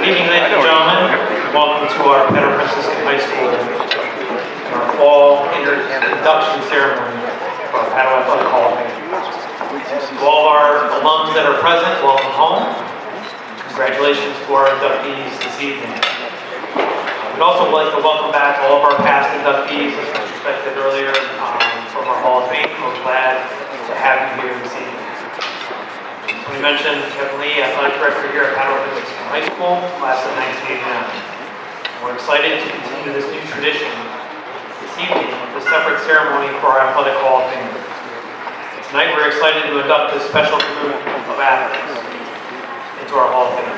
Good evening, ladies and gentlemen. Welcome to our Padua High School, our fall induction ceremony for our Padua Athletic Hall of Fame. To all of our alums that are present, welcome home. Congratulations to our inductees this evening. We'd also like to welcome back all of our past inductees, as was expected earlier, from our Hall of Fame. We're glad to have you here this evening. We mentioned Kevin Lee, Athletic Director here at Padua High School, class of 1989. We're excited to continue this new tradition this evening with a separate ceremony for our Athletic Hall of Fame. Tonight we're excited to induct this special group of athletes into our Hall of Fame.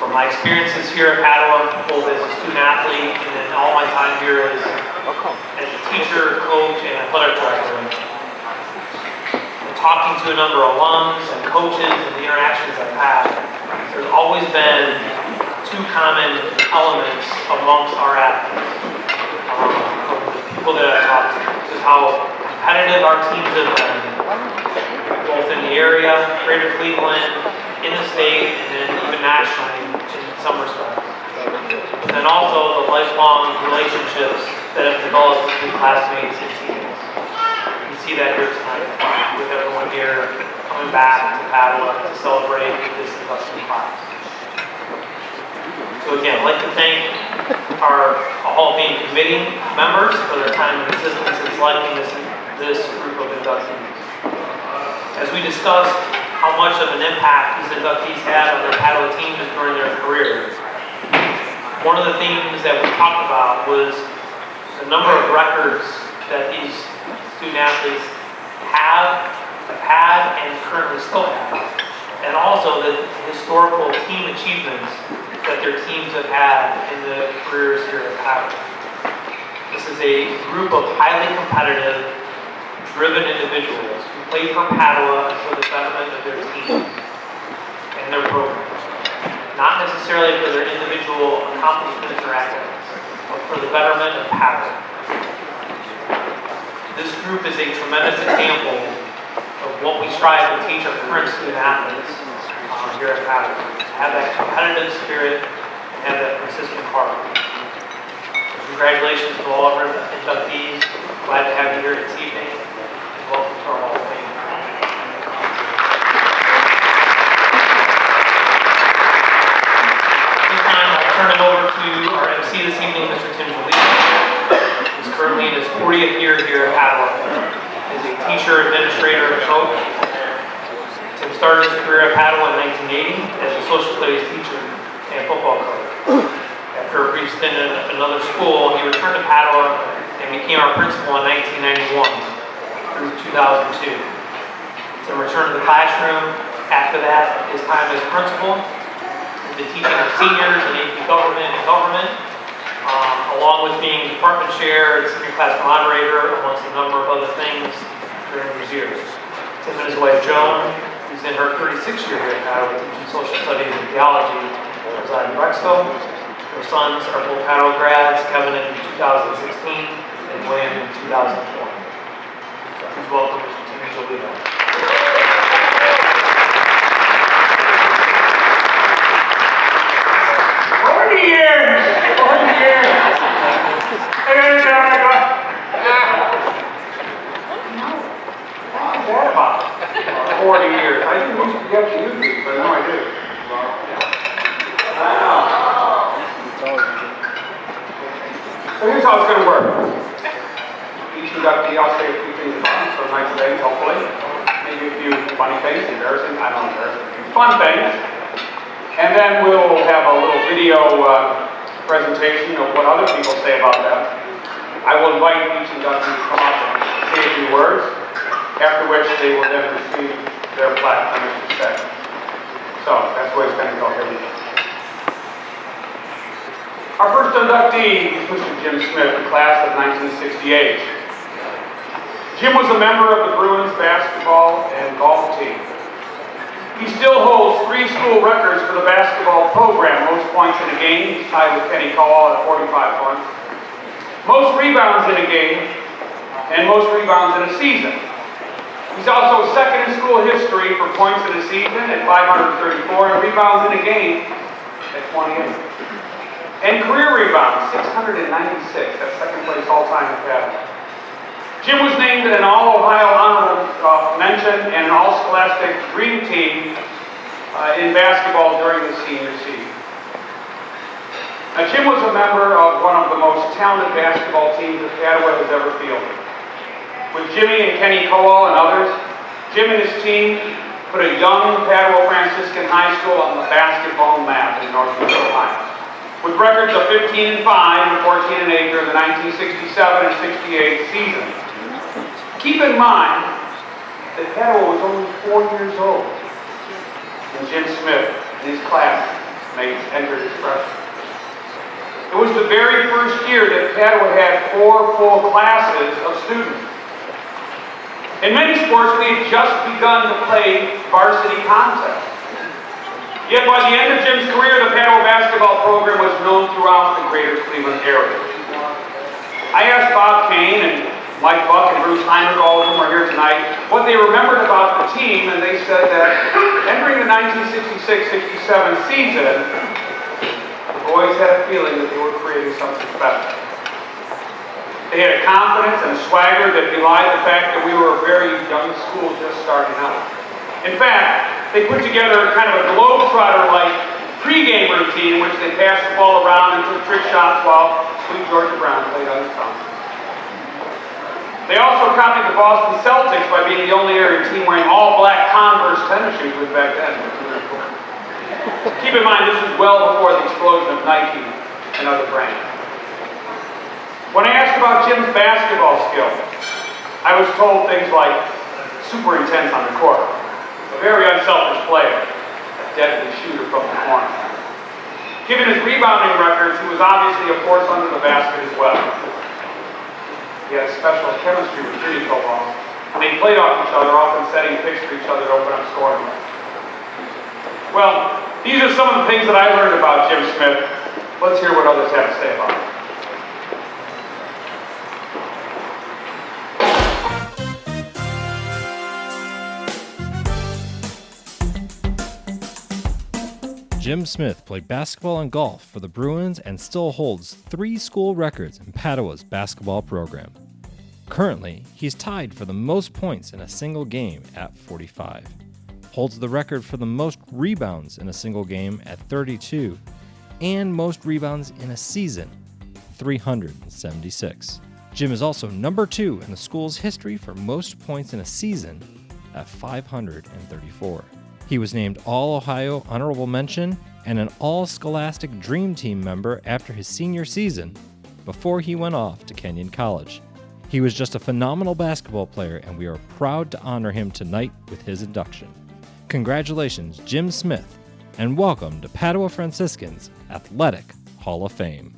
From my experiences here at Padua, both as a student athlete and then all my time here as a teacher, coach, and athletic director, talking to a number of alums and coaches and the interactions I've had, there's always been two common elements amongst our athletes. From the people that I've talked to, is how competitive our teams have been, both in the area, greater Cleveland, in the state, and then even nationally in some respects. And then also the lifelong relationships that have developed between classmates and teammates. You see that here tonight with everyone here coming back to Padua to celebrate this induction class. So again, I'd like to thank our Hall of Fame committee members for their time and assistance in selecting this group of inductees. As we discussed how much of an impact these inductees had on their Padua teams during their careers, one of the things that we talked about was the number of records that these student athletes have had, and currently still have, and also the historical team achievements that their teams have had in the careers here at Padua. This is a group of highly competitive, driven individuals who play for Padua for the betterment of their teams and their programs. Not necessarily for their individual accomplishments or accolades, but for the betterment of Padua. This group is a tremendous example of what we strive to teach our current student athletes here at Padua. Have that competitive spirit and have that persistent heart. Congratulations to all of our inductees. Glad to have you here this evening. And welcome to our Hall of Fame. This time I'll turn it over to our MC this evening, Mr. Tim Lee. Currently in his 40th year here at Padua as a teacher, administrator, and coach. Tim started his career at Padua in 1980 as a social studies teacher and football coach. After a brief stint in another school, he returned to Padua and became our principal in 1991 through 2002. Tim returned to the classroom after that, his time as principal, into teaching of seniors in AP government and government, along with being department chair and senior class moderator, amongst a number of other things during these years. Tim and his wife Joan, who's in her 36th year here at Padua teaching social studies and theology, reside in Rexville. Their sons are both Padua grads, Kevin in 2016 and William in 2020. So please welcome Mr. Tim Jolito. 40 years! 40 years! I got it down, I got it. What about 40 years? I didn't used to get to use these, but now I do. Wow. So here's how it's going to work. Each inductee, I'll say a few things about them, so nice things, hopefully. Maybe a few funny things, embarrassing, I don't know, fun things. And then we'll have a little video presentation of what other people say about them. I will invite each inductee to come up and say a few words, after which they will then receive their plaque on Mr. Set. So that's the way it's going to go. Here we go. Our first inductee is Mr. Jim Smith, the class of 1968. Jim was a member of the Bruins basketball and golf team. He still holds 3 school records for the basketball program. Most points in a game, he's tied with Kenny Call at 45 points. Most rebounds in a game, and most rebounds in a season. He's also second in school history for points in a season at 534 and rebounds in a game at 20th. And career rebounds, 696. That's second place all-time in Padua. Jim was named an All-Ohio honorable mention and an All-Scholastic Dream Team in basketball during the senior season. Now, Jim was a member of one of the most talented basketball teams that Padua has ever fielded. With Jimmy and Kenny Kowal and others, Jim and his team put a young Padua Franciscan high school on the basketball map in Northeast Ohio. With records of 15-5 and 14-8 during the 1967 and 68 season. Keep in mind that Padua was only 4 years old when Jim Smith and his classmates entered his freshman. It was the very first year that Padua had 4 full classes of students. In many sports, we had just begun to play varsity contests. Yet by the end of Jim's career, the Padua basketball program was known throughout the greater Cleveland area. I asked Bob Kane and Mike Buck and Bruce Heinrich, all of whom are here tonight, what they remembered about the team, and they said that entering the 1966-67 season, the boys had a feeling that they were creating something special. They had a confidence and a swagger that belied the fact that we were a very young school just starting out. In fact, they put together kind of a globetrotter-like pregame routine in which they passed the ball around and took trick shots while Sweet Georgia Brown played on his own. They also copied the Boston Celtics by being the only area team wearing all black Converse tennis shoes back then. Keep in mind, this was well before the explosion of Nike and other brands. When I asked about Jim's basketball skills, I was told things like super intense on the court, a very unselfish player, a deadly shooter from the corner. Given his rebounding records, he was obviously a force under the basket as well. He had special chemistry with Jimmy Kowal, and they played off each other, often setting picks for each other to open up scoring. Well, these are some of the things that I learned about Jim Smith. Let's hear what others have to say about him. Jim Smith played basketball and golf for the Bruins and still holds 3 school records in Padua's basketball program. Currently, he's tied for the most points in a single game at 45, holds the record for the most rebounds in a single game at 32, and most rebounds in a season, 376. Jim is also number 2 in the school's history for most points in a season at 534. He was named All-Ohio Honorable Mention and an All-Scholastic Dream Team member after his senior season before he went off to Kenyon College. He was just a phenomenal basketball player, and we are proud to honor him tonight with his induction. Congratulations, Jim Smith, and welcome to Padua Franciscan's Athletic Hall of Fame.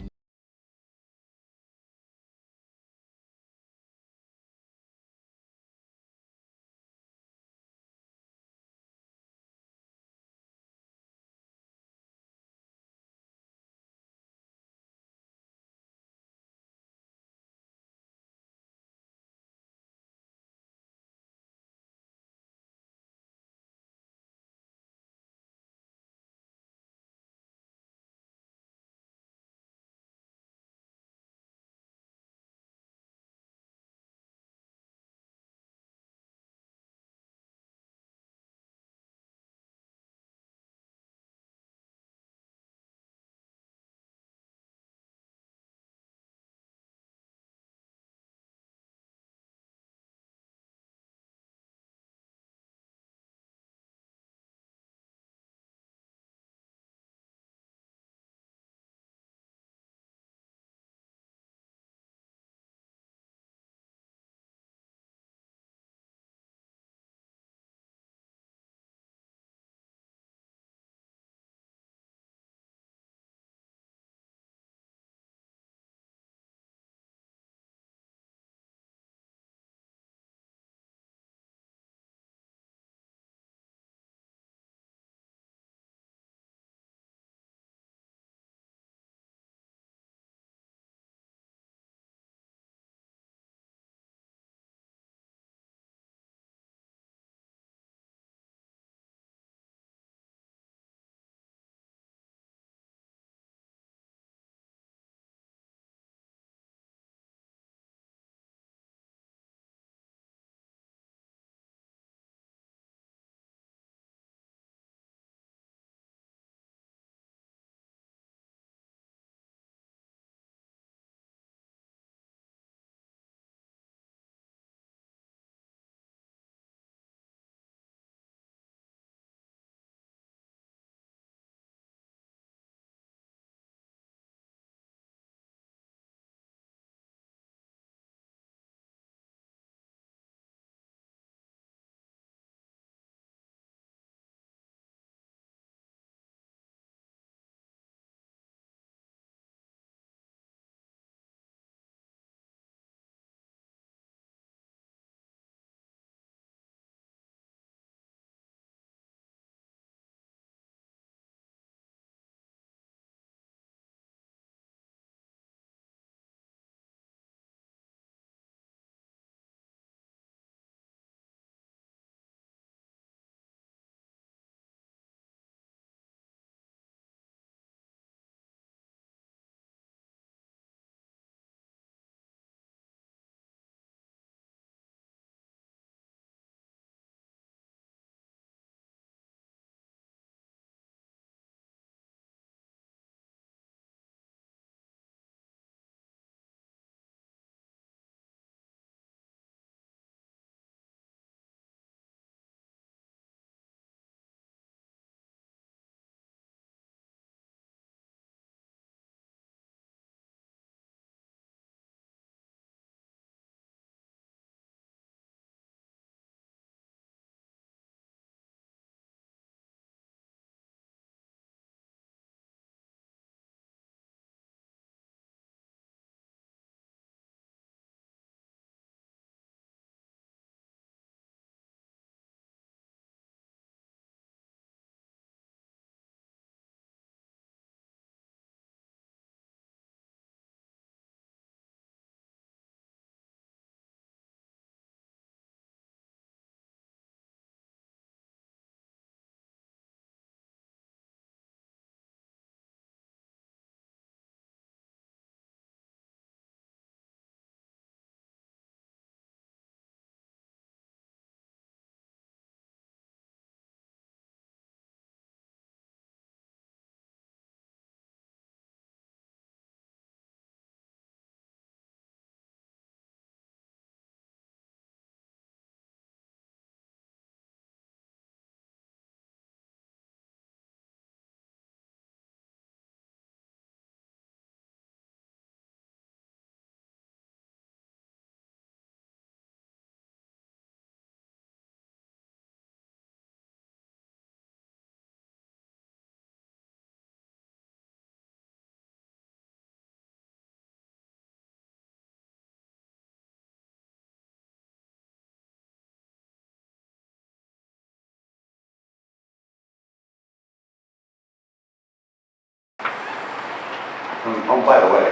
Oh, by the way,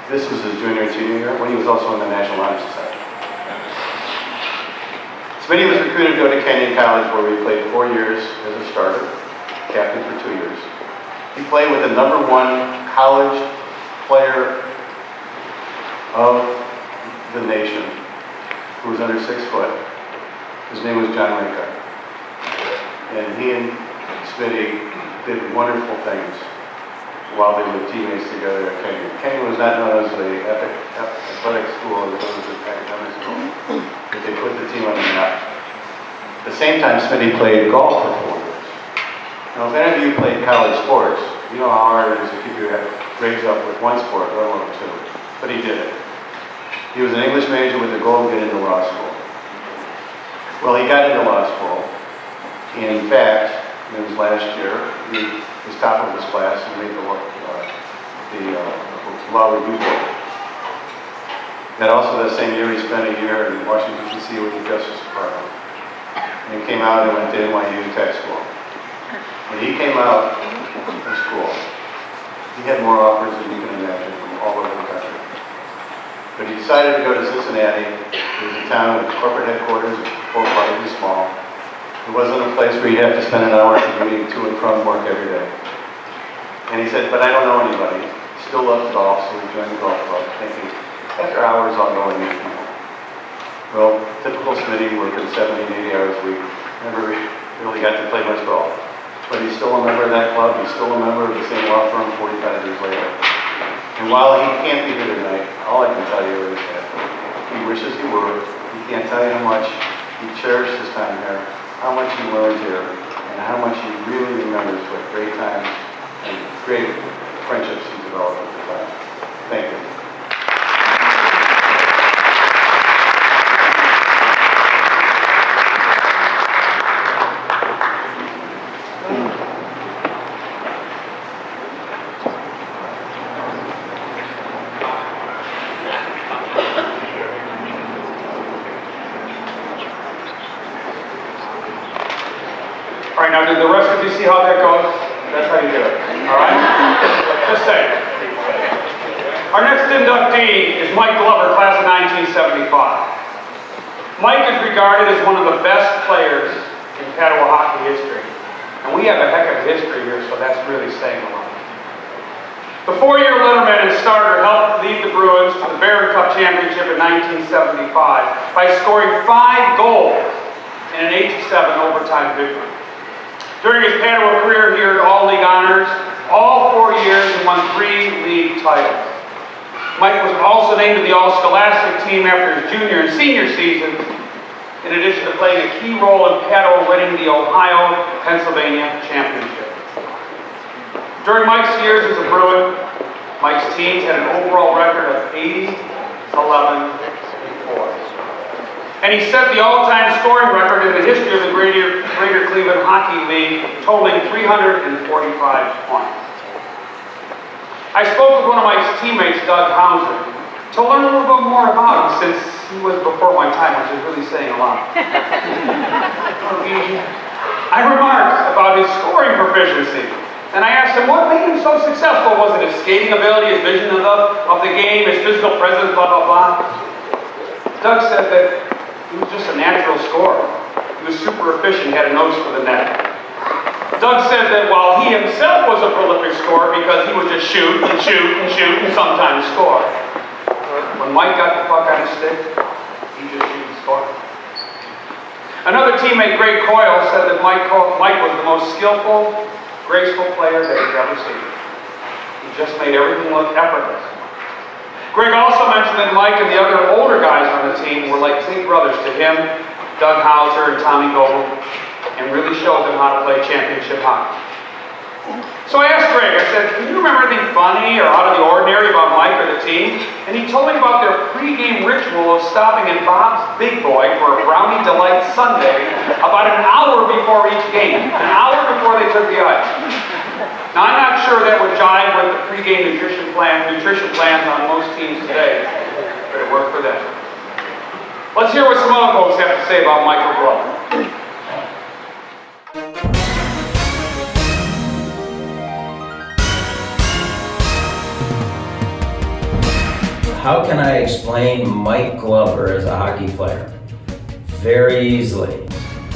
this was his junior and senior year when he was also in the National Honor Society. Smitty was recruited to go to Kenyon College, where he played 4 years as a starter, captain for 2 years. He played with the #1 college player of the nation, who was under 6 foot. His name was John Rickard. And he and Smitty did wonderful things while they were teammates together at Kenyon. Kenyon was not known as the athletic school, as well as an academic school, but they put the team on the map. At the same time, Smitty played golf for 4 years. Now, if any of you played college sports, you know how hard it is to keep your grades up with one sport, let alone 2. But he did it. He was an English major with the goal of getting into law school. Well, he got into law school. In fact, it was last year, he was top of his class and made the law review board. That also, that same year, he spent a year in Washington, D.C. with the Justice Department. And he came out and went to NYU Tech School. When he came out of school, he had more offers than you can imagine from all over the country. But he decided to go to Cincinnati. It was a town with corporate headquarters, both large and small. It wasn't a place where you'd have to spend an hour commuting to and from work every day. And he said, but I don't know anybody. He still loves golf, so he joined the golf club, thinking, after hours I'll go and meet people. Well, typical Smitty, working 70 and 80 hours a week, never really got to play much golf. But he's still a member of that club, he's still a member of the same law firm 45 years later. And while he can't be here tonight, all I can tell you is that he wishes he were. He can't tell you how much he cherished his time here, how much he learned here, and how much he really remembers what great times and great friendships he developed at the time. Thank you. All right, now did the rest of you see how that goes? That's how you do it, all right? Just say. Our next inductee is Mike Glover, class of 1975. Mike is regarded as one of the best players in Padua hockey history. And we have a heck of a history here, so that's really saying a lot. The 4-year letterman and starter helped lead the Bruins to the Barron Cup Championship in 1975 by scoring 5 goals in an 8-7 overtime victory. During his Padua career, he earned all league honors, all 4 years, and won 3 league titles. Mike was also named to the All-Scholastic team after his junior and senior seasons, in addition to playing a key role in Padua winning the Ohio-Pennsylvania Championship. During Mike's years as a Bruin, Mike's teams had an overall record of 80, 11, and 4. And he set the all-time scoring record in the history of the Greater Cleveland Hockey League, totaling 345 points. I spoke with one of Mike's teammates, Doug Hauser, to learn a little bit more about him, since he was before my time, which is really saying a lot. I remarked about his scoring proficiency, and I asked him what made him so successful. Was it his skating ability, his vision of the game, his physical presence, blah, blah, blah? Doug said that he was just a natural scorer. He was super efficient, he had a nose for the net. Doug said that while he himself was a prolific scorer because he would just shoot and shoot and shoot and sometimes score, when Mike got the puck on his stick, he just shoot and score. Another teammate, Greg Coyle, said that Mike was the most skillful, graceful player that he's ever seen. He just made everything look effortless. Greg also mentioned that Mike and the other older guys on the team were like big brothers to him, Doug Hauser and Tommy Goebel, and really showed them how to play championship hockey. So I asked Greg, I said, can you remember anything funny or out of the ordinary about Mike or the team? And he told me about their pre-game ritual of stopping at Bob's Big Boy for a Brownie Delight sundae about an hour before each game, an hour before they took the ice. Now, I'm not sure that would jive with the pre-game nutrition plans on most teams today, but it worked for them. Let's hear what some other folks have to say about Michael Glover. How can I explain Mike Glover as a hockey player? Very easily.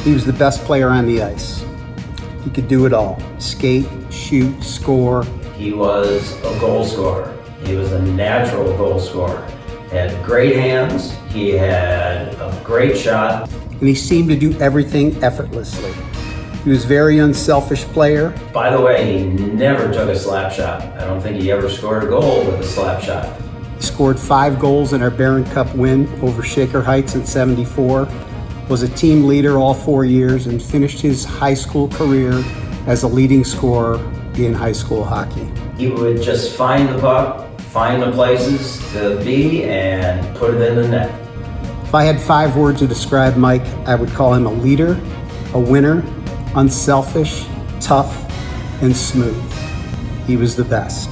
He was the best player on the ice. He could do it all. Skate, shoot, score. He was a goal scorer. He was a natural goal scorer. He had great hands. He had a great shot. And he seemed to do everything effortlessly. He was a very unselfish player. By the way, he never took a slap shot. I don't think he ever scored a goal with a slap shot. He scored 5 goals in our Barron Cup win over Shaker Heights in '74, was a team leader all 4 years, and finished his high school career as a leading scorer in high school hockey. He would just find the puck, find the places to be, and put it in the net. If I had 5 words to describe Mike, I would call him a leader, a winner, unselfish, tough, and smooth. He was the best.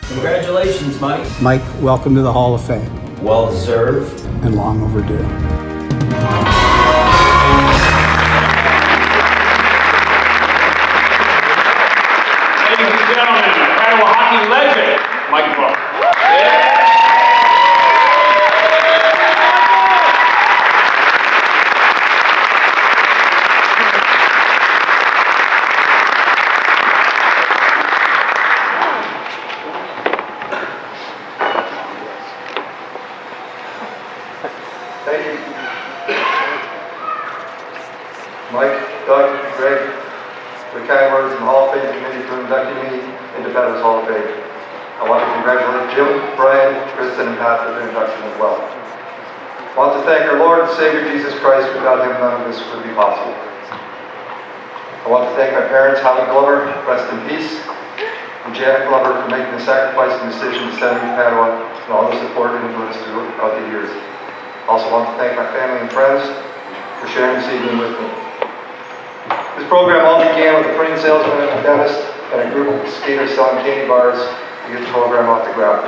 Congratulations, Mike. Mike, welcome to the Hall of Fame, Well deserved. and long overdue. Ladies and gentlemen, Padua hockey legend, Mike Glover. Thank you. Mike, Doug, Greg, for the kind words and the Hall of Fame committee for inducting me into Padua's Hall of Fame. I want to congratulate Jim, Brian, Kristin, and Pat for their induction as well. I want to thank our Lord and Savior Jesus Christ. Without him, none of this would be possible. I want to thank my parents, Howie Glover, rest in peace, and Janet Glover for making the sacrificing decision to send me to Padua and all the support and influence throughout the years. I also want to thank my family and friends for sharing this evening with me. This program all began with a printing salesman and a dentist and a group of skaters selling candy bars to get the program off the ground.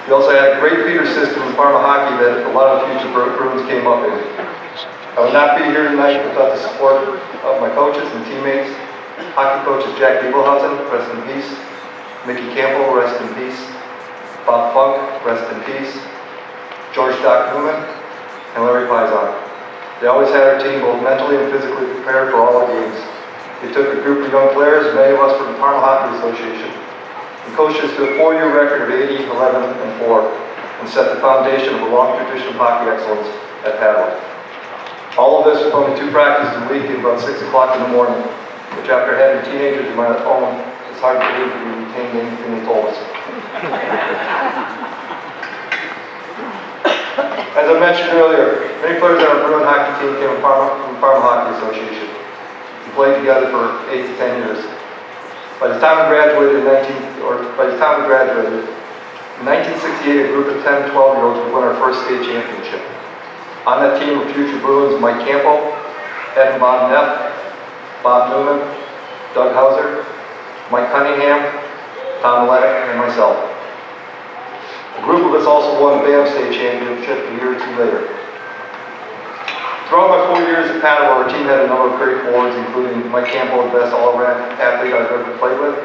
We also had a great feeder system in Parma hockey that a lot of future Bruins came up in. I would not be here tonight without the support of my coaches and teammates, hockey coaches Jack Eaglehausen, rest in peace, Mickey Campbell, rest in peace, Bob Funk, rest in peace, George Doc Newman, and Larry Pizon. They always had our team both mentally and physically prepared for all our games. They took a group of young players, many of us from the Parma Hockey Association, and coached us to a 4-year record of 80, 11, and 4, and set the foundation of a long tradition of hockey excellence at Padua. All of this with only 2 practices a week at about 6 o'clock in the morning, which after having teenagers in my home, it's hard to believe that we retained anything they told us. As I mentioned earlier, many players on our Bruin hockey team came from the Parma Hockey Association. We played together for 8 to 10 years. By the time we graduated in 1968, a group of 10, 12-year-olds would win our first state championship. On that team were future Bruins Mike Campbell, Ed Bob Neff, Bob Newman, Doug Hauser, Mike Cunningham, Tom Levick, and myself. A group of us also won the BAM State Championship a year or 2 later. Throughout my 4 years at Padua, our team had a number of great forwards, including Mike Campbell, the best all-around athlete I've ever played with,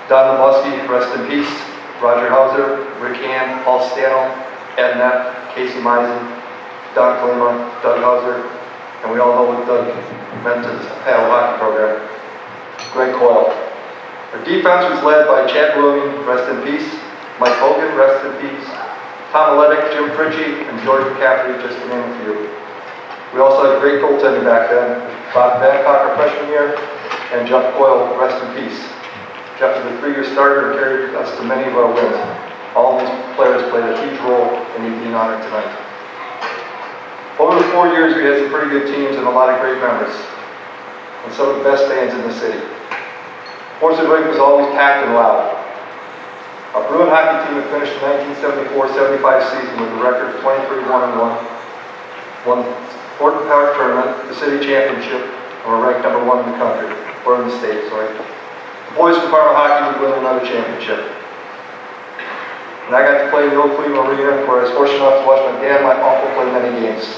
Don Lebowski, rest in peace, Roger Hauser, Rick Hand, Paul Stano, Ed Neff, Casey Meisen, Don Klima, Doug Hauser, and we all know what Doug meant to the Padua hockey program, Greg Coyle. Our defense was led by Chad William, rest in peace, Mike Hogan, rest in peace, Tom Levick, Jim Fritchie, and George McCaffrey, just to name a few. We also had great goaltending back then, Bob Babcock our freshman year, and Jeff Coyle, rest in peace. Jeff was a 3-year starter and carried us to many of our wins. All these players played a huge role in me being honored tonight. Over the 4 years, we had some pretty good teams and a lot of great members, and some of the best bands in the city. Horsehead Rink was always packed and loud. Our Bruin hockey team had finished the 1974-75 season with a record of 23-1-1, won the Ortopan tournament, the city championship, and were ranked number 1 in the country, or in the state, sorry. The boys from Parma hockey would win another championship. And I got to play in the old Cleveland Arena, where I was fortunate enough to watch my dad and my uncle play many games.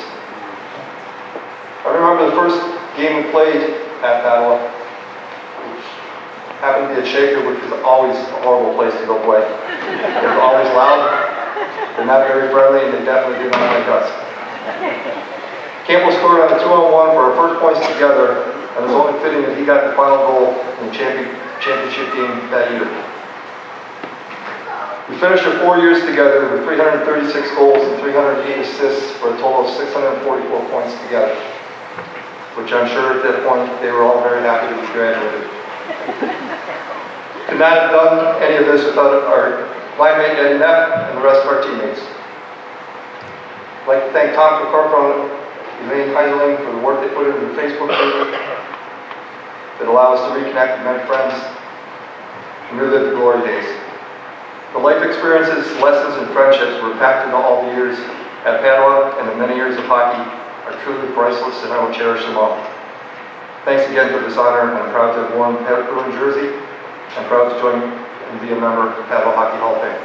I remember the first game we played at Padua, which happened to be a did Shaker, which is always a horrible place to go play. They're always loud, they're not very friendly, and they definitely do not like us. Campbell scored on a 2-on-1 for our first points together, and it was only fitting that he got the final goal in the championship game that year. We finished our 4 years together with 336 goals and 308 assists for a total of 644 points together, which I'm sure at that point they were all very happy to be graduated. Could not have done any of this without our line mate Eddie Neff and the rest of our teammates. I'd like to thank Tom Corcoran and Elaine Heisling for the work they put into the Facebook group that allow us to reconnect with many friends and relive the glory days. The life experiences, lessons, and friendships were packed into all the years at Padua, and the many years of hockey are truly priceless, and I will cherish them all. Thanks again for this honor, and I'm proud to have worn Pat Bruin jersey. I'm proud to join and be a member of the Padua Hockey Hall of Fame.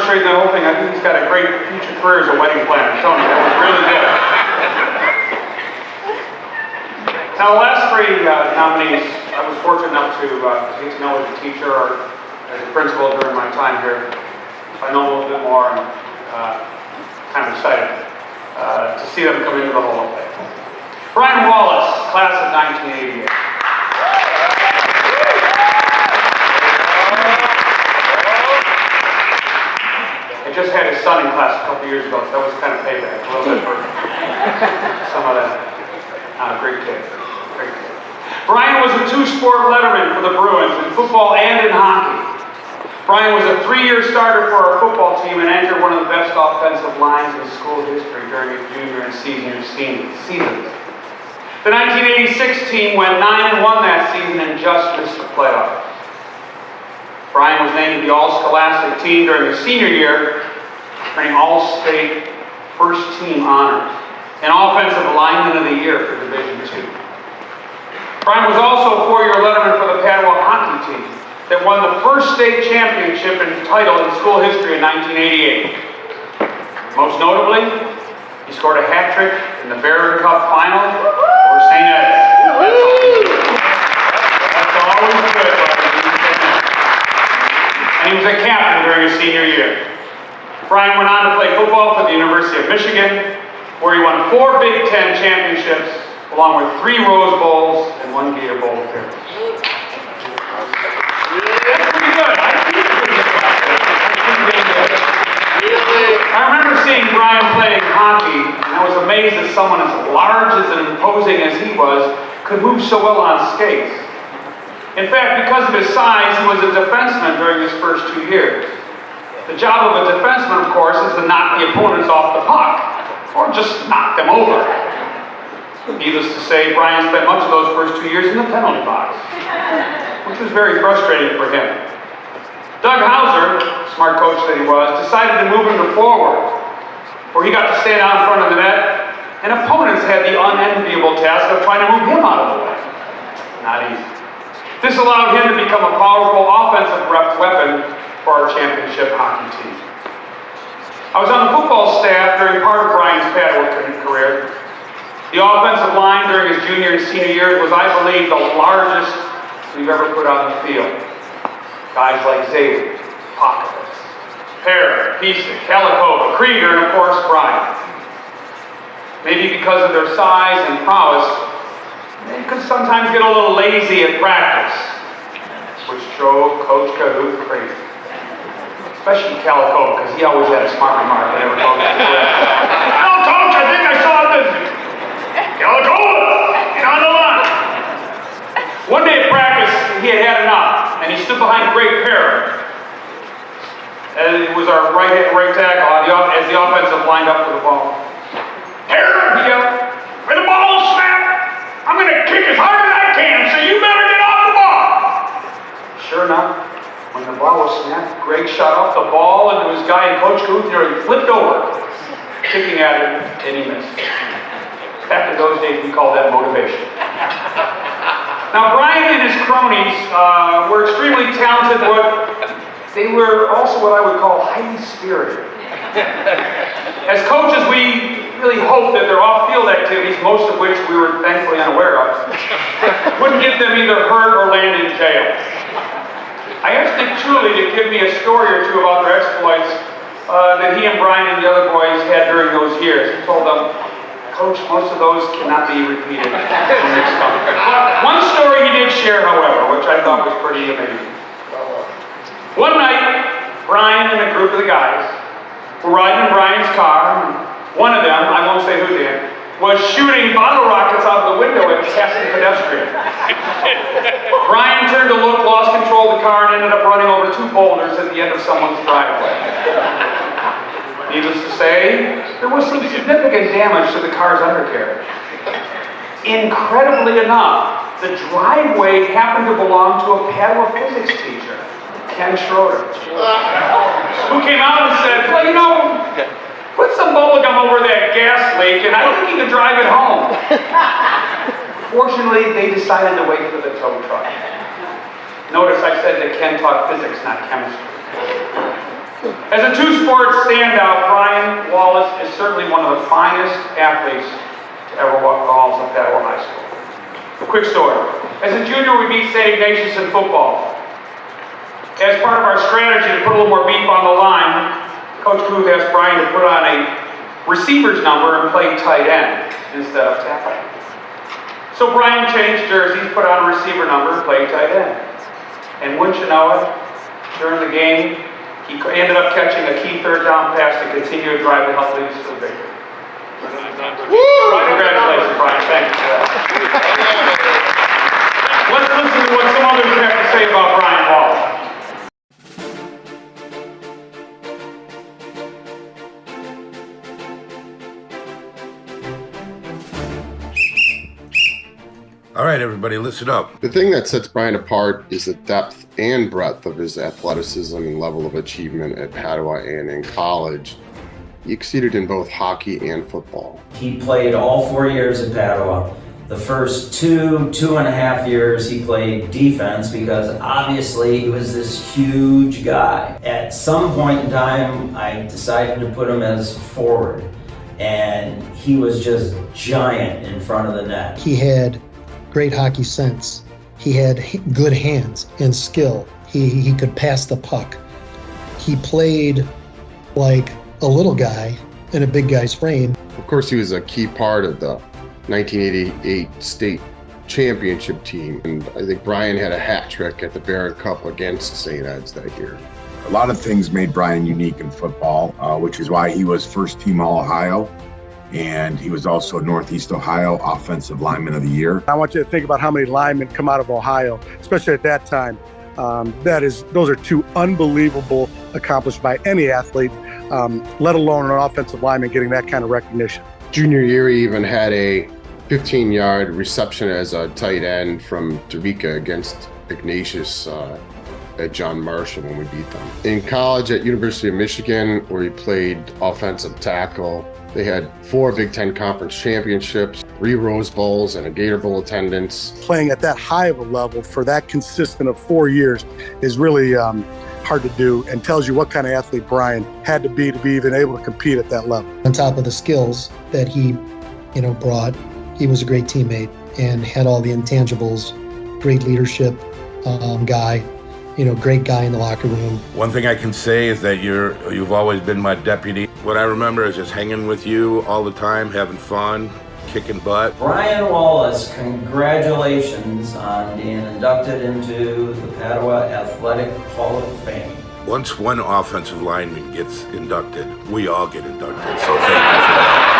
The whole thing. I think he's got a great future career as a wedding planner. Tony, that was really good. Now, the last three nominees, I was fortunate enough to get to know as a teacher or as a principal during my time here. I know a little bit more and kind of excited to see them come into the Hall of Fame. Brian Wallace, class of 1988. I just had his son in class a couple years ago, so that was kind of payback a little bit for some of that. Great kid. Great kid. Brian was a two-sport letterman for the Bruins in football and in hockey. Brian was a 3-year starter for our football team and entered one of the best offensive lines in school history during his junior and senior seasons. The 1986 team went 9-1 that season and just missed the playoffs. Brian was named the All-Scholastic team during his senior year, earning All-State First Team honors and Offensive Lineman of the Year for Division II. Brian was also a 4-year letterman for the Padua hockey team that won the first state championship and title in school history in 1988. Most notably, he scored a hat trick in the Barron Cup final for St. Ed's. That's always good, buddy. And he was a captain during his senior year. Brian went on to play football for the University of Michigan, where he won 4 Big Ten championships, along with 3 Rose Bowls and 1 Gator Bowl appearance. That's pretty good. I remember seeing Brian playing hockey, and I was amazed that someone as large and imposing as he was could move so well on skates. In fact, because of his size, he was a defenseman during his first 2 years. The job of a defenseman, of course, is to knock the opponents off the puck, or just knock them over. Needless to say, Brian spent much of those first 2 years in the penalty box, which was very frustrating for him. Doug Hauser, smart coach that he was, decided to move him to forward, where he got to stand out in front of the net, and opponents had the unenviable task of trying to move him out of the way. Not easy. This allowed him to become a powerful offensive weapon for our championship hockey team. I was on the football staff during part of Brian's Padua career. The offensive line during his junior and senior years was, I believe, the largest we've ever put on the field. Guys like Xavier, Popovich, Perry, Piesic, Kalikova, Krieger, and of course, Brian. Maybe because of their size and prowess, they could sometimes get a little lazy at practice, which drove Coach Cahoot crazy. Especially Kalikova, because he always had a smart remark whenever Coach was correct. "No, Coach, I think I saw this. Kalikova, get on the line." One day at practice, he had had enough, and he stood behind Greg Perry. And it was our right tackle as the offensive lined up for the ball. "Perry, snap. Greg shot off the ball into his guy, and Coach Guth, he flipped over, kicking at him, and he missed. Back in those days, we called that motivation. Now, Brian and his cronies were extremely talented, but they were also what I would call highly spirited. As coaches, we really hoped that their off-field activities, most of which we were thankfully unaware of, wouldn't get them either hurt or land in jail. I asked Nick Truly to give me a story or two about their exploits that he and Brian and the other boys had during those years. He told them, Coach, most of those cannot be repeated in this company. One story he did share, however, which I thought was pretty amazing. One night, Brian and a group of the guys were riding in Brian's car, and one of them, I won't say who did, was shooting bottle rockets out of the window at passing pedestrians. Brian turned to look, lost control of the car, and ended up running over 2 boulders at the end of someone's driveway. Needless to say, there was some significant damage to the car's undercarriage. Incredibly enough, the driveway happened to belong to a Padua physics teacher, Ken Schroeder, who came out and said, well, you know, put some bubble gum over that gas leak, and I think you can drive it home. Fortunately, they decided to wait for the tow truck. Notice I said that Ken taught physics, not chemistry. As a two-sport standout, Brian Wallace is certainly one of the finest athletes to ever walk the halls of Padua High School. A quick story. As a junior, we beat St. Ignatius in football. As part of our strategy to put a little more beef on the line, Coach Guth asked Brian to put on a receiver's number and play tight end instead of tackle. So Brian changed jerseys, put on a receiver number, and played tight end. And wouldn't you know it, during the game, he ended up catching a key third down pass to continue a drive to help lead us to the victory. Congratulations, Brian. Thank you for that. Let's listen to what some others have to say about Brian Wallace. All right, everybody, listen up. The thing that sets Brian apart is the depth and breadth of his athleticism and level of achievement at Padua and in college. He exceeded in both hockey and football. He played all 4 years at Padua. The first 2.5 years, he played defense because obviously he was this huge guy. At some point in time, I decided to put him as forward, and he was just giant in front of the net. He had great hockey sense. He had good hands and skill. He could pass the puck. He played like a little guy in a big guy's frame. Of course, he was a key part of the 1988 state championship team, and I think Brian had a hat trick at the Barron Cup against St. Ed's that year. A lot of things made Brian unique in football, which is why he was first team All-Ohio. And he was also Northeast Ohio Offensive Lineman of the Year. I want you to think about how many linemen come out of Ohio, especially at that time. Those are 2 unbelievable accomplishments by any athlete, let alone an offensive lineman getting that kind of recognition. Junior year, he even had a 15-yard reception as a tight end from Topeka against Ignatius at John Marshall when we beat them. In college at University of Michigan, where he played offensive tackle, they had 4 Big Ten Conference championships, 3 Rose Bowls, and a Gator Bowl attendance. Playing at that high of a level for that consistent of 4 years is really hard to do, and tells you what kind of athlete Brian had to be even able to compete at that level. On top of the skills that he, brought, he was a great teammate and had all the intangibles. Great leadership guy. Great guy in the locker room. One thing I can say is that you've always been my deputy. What I remember is just hanging with you all the time, having fun, kicking butt. Brian Wallace, congratulations on being inducted into the Padua Athletic Hall of Fame. Once one offensive lineman gets inducted, we all get inducted, so thank you for that.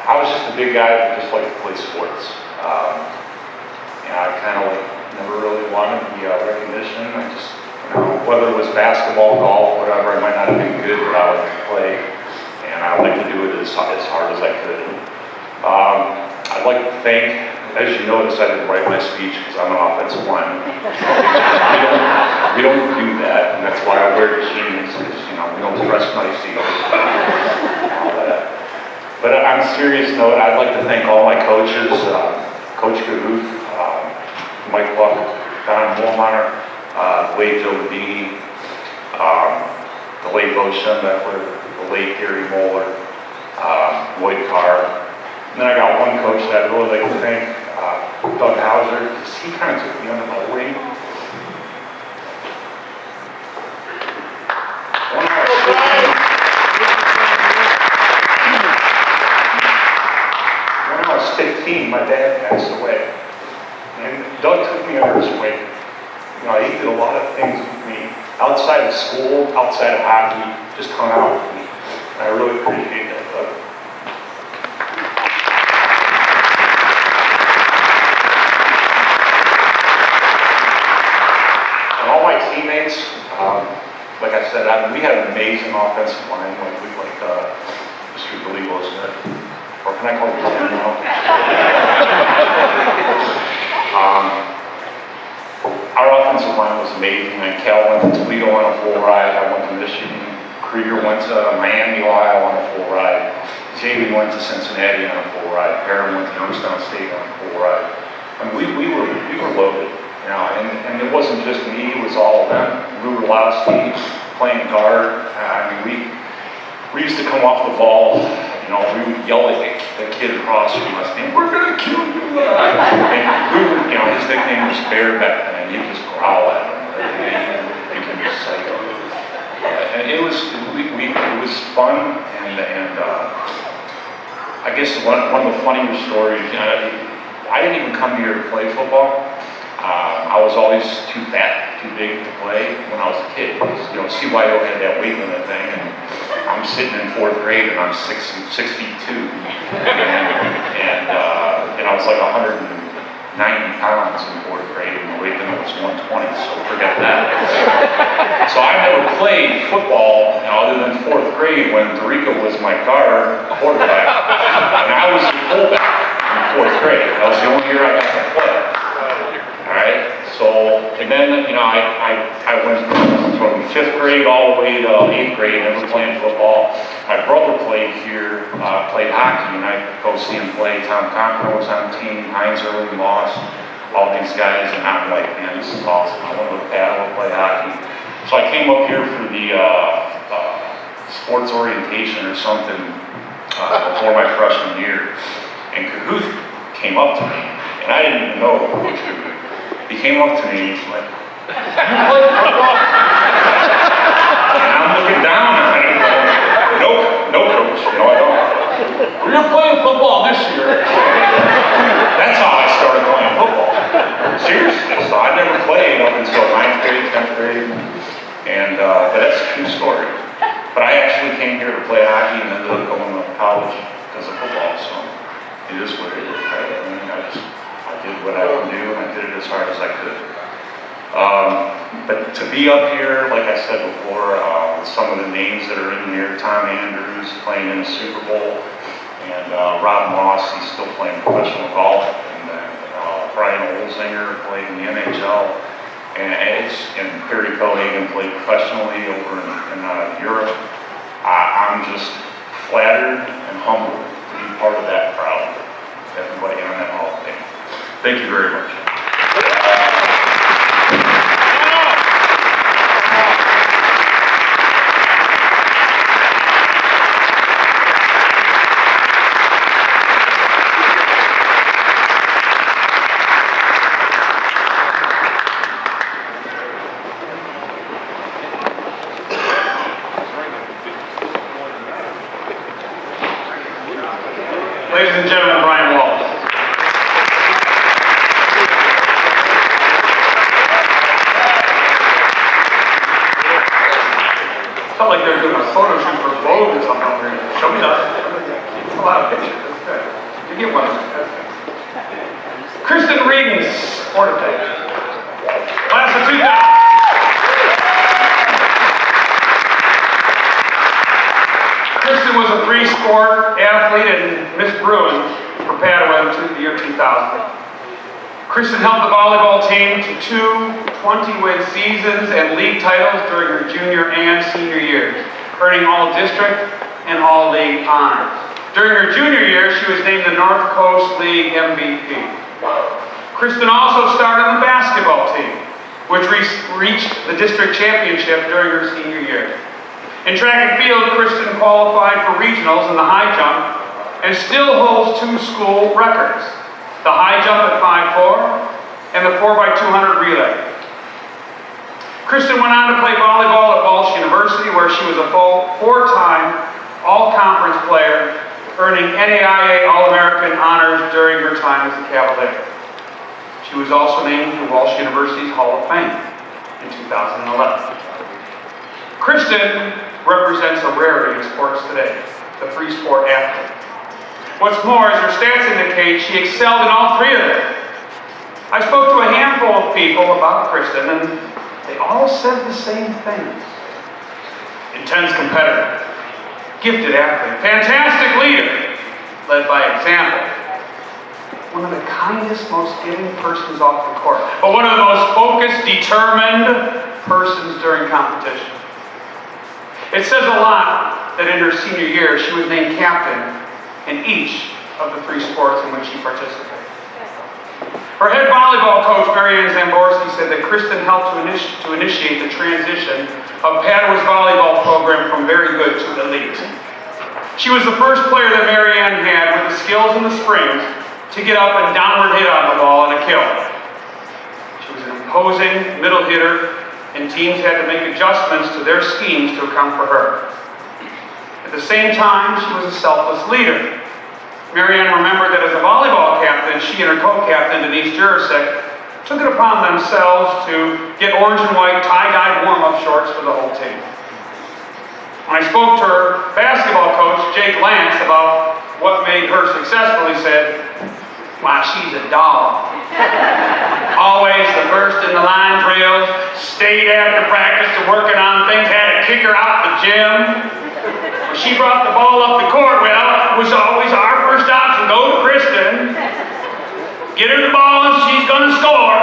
I was just a big guy that just liked to play sports. And I kind of never really wanted the recognition. I just, whether it was basketball, golf, whatever, I might not have been good, but I liked to play. And I liked to do it as hard as I could. I'd like to thank, as you notice, I didn't write my speech because I'm an offensive lineman. We don't do that, and that's why I wear jeans, because, we don't dress nice either. All that. But on a serious note, I'd like to thank all my coaches, Coach Cahoot, Mike Buck, Don Moormeyer, late Joe Medini, the late Bo Schembeckler, the late Gary Moeller, Lloyd Carr. And then I got one coach that I'd really like to thank, Doug Hauser, because he kind of took me under my wing. When I was 15, my dad passed away. And Doug took me under his wing. He did a lot of things with me outside of school, outside of hockey, just hung out with me. And I really appreciate that, Doug. And all my teammates, like I said, we had an amazing offensive line, like Mr. DeLeo said. Or can I call you Tim now? Our offensive line was amazing. Cal went to Toledo on a full ride. I went to Michigan. Krieger went to Miami, Ohio on a full ride. Jamie went to Cincinnati on a full ride. Perrin went to Youngstown State on a full ride. I mean, we were loaded, and it wasn't just me, it was all of them. Ruberlowski playing guard. I mean, we used to come off the ball, we would yell at the kid across from us, and we're gonna kill you. And we would, his nickname was Bear back then, and he'd just growl at him. And think he was psycho. And it was fun, and I guess one of the funnier stories, I didn't even come here to play football. I was always too fat, too big to play when I was a kid. CYO had that weight limit thing, and I'm sitting in 4th grade, and I'm 6'2", and I was like 190 pounds in 4th grade, and the weight limit was 120, so forget that. So I never played football, other than 4th grade when Dorica was my guard quarterback, and I was the fullback in 4th grade. That was the only year I got to play. All right, so, and then, I went from 5th grade all the way to 8th grade, never playing football. My brother played here, played hockey, and I'd go see him play. Tom Cochran was on the team, Heinz Early Moss, all these guys, and I'm like, man, this is awesome. I want to go to Padua, play hockey. So I came up here for the sports orientation or something before my freshman year, and Cahoot came up to me, and I didn't even know Coach Cahoot. He came up to me and he's like, you play football? And I'm looking down at him going, no coach, I don't. Well, you're playing football this year. That's how I started playing football. Seriously, so I never played up until 9th grade, 10th grade, and but that's a true story. But I actually came here to play hockey and ended up going to college because of football, so it is what it is, right? I mean, I did what I could do, and I did it as hard as I could. But to be up here, like I said before, with some of the names that are in here, Tom Andrews playing in the Super Bowl, and Rob Moss, he's still playing professional golf, and Brian Olsinger played in the NHL, and Perry Cohagen played professionally over in Europe. I'm just flattered and humbled to be part of that crowd, everybody on that Hall of Fame. Thank you very much. Ladies and gentlemen, Brian Wallace. Felt like they're doing a photo shoot for Vogue or something over here. Show me that. That's a lot of pictures. That's good. get one of them. Kristin Readence, Ortopan. Class of 2000. Kristin was a three-sport athlete and Miss Bruin for Padua in the year 2000. Kristin held the volleyball team to 2 20-win seasons and league titles during her junior and senior years, earning all district and all league honors. During her junior year, she was named the North Coast League MVP. Kristin also started on the basketball team, which reached the district championship during her senior year. In track and field, Kristin qualified for regionals in the high jump and still holds 2 school records, the high jump at 5'4" and the 4x200 relay. Kristin went on to play volleyball at Wallace University, where she was a four-time all-conference player, earning NAIA All-American honors during her time as a Cavalier. She was also named to Walsh University's Hall of Fame in 2011. Kristin represents a rarity in sports today, the three-sport athlete. What's more, as her stats indicate, she excelled in all 3 of them. I spoke to a handful of people about Kristin, and they all said the same things. Intense competitor, gifted athlete, fantastic leader, led by example. One of the kindest, most giving persons off the court, but one of the most focused, determined persons during competition. It says a lot that in her senior year, she was named captain in each of the 3 sports in which she participated. Her head volleyball coach, Marianne Zamborski, said that Kristin helped to initiate the transition of Padua's volleyball program from very good to elite. She was the first player that Marianne had with the skills and the springs to get up and downward hit on the ball and a kill. She was an imposing middle hitter, and teams had to make adjustments to their schemes to account for her. At the same time, she was a selfless leader. Marianne remembered that as a volleyball captain, she and her co-captain, Denise Jurasek, took it upon themselves to get orange and white tie-dyed warm-up shorts for the whole team. When I spoke to her basketball coach, Jake Lance, about what made her successful, he said, "Wow, she's a dog. Always the first in the line drills, stayed after practice to working on things, had to kick her out the gym. When she brought the ball up the court, well, it was always our first option, go to Kristin, get her the ball and she's gonna score.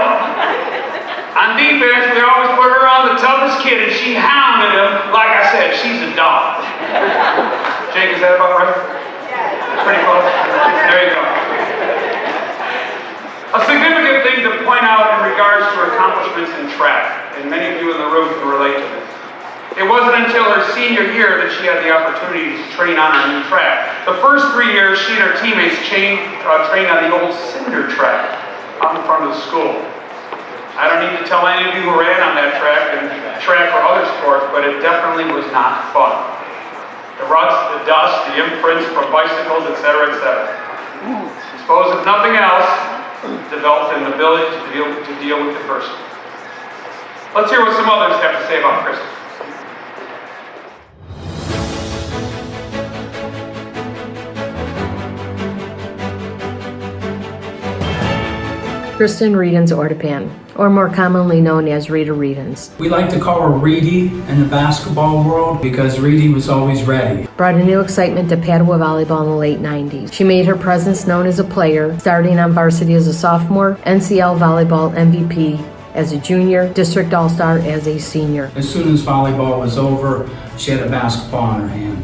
On defense, we always put her on the toughest kid and she hounded him. Like I said, she's a dog." Jake, is that about right? Pretty close. There you go. A significant thing to point out in regards to her accomplishments in track, and many of you in the room can relate to this. It wasn't until her senior year that she had the opportunity to train on her new track. The first 3 years, she and her teammates trained on the old cinder track out in front of the school. I don't need to tell any of you who ran on that track and track for other sports, but it definitely was not fun. The ruts, the dust, the imprints from bicycles, etc., etc. I suppose if nothing else, developed an ability to deal with adversity. Let's hear what some others have to say about Kristin. Kristin Readence Ortopan, or more commonly known as Rita Readence. We like to call her Reedy in the basketball world because Reedy was always ready. Brought a new excitement to Padua volleyball in the late 90s. She made her presence known as a player, starting on varsity as a sophomore, NCL volleyball MVP as a junior, district all-star as a senior. As soon as volleyball was over, she had a basketball in her hand.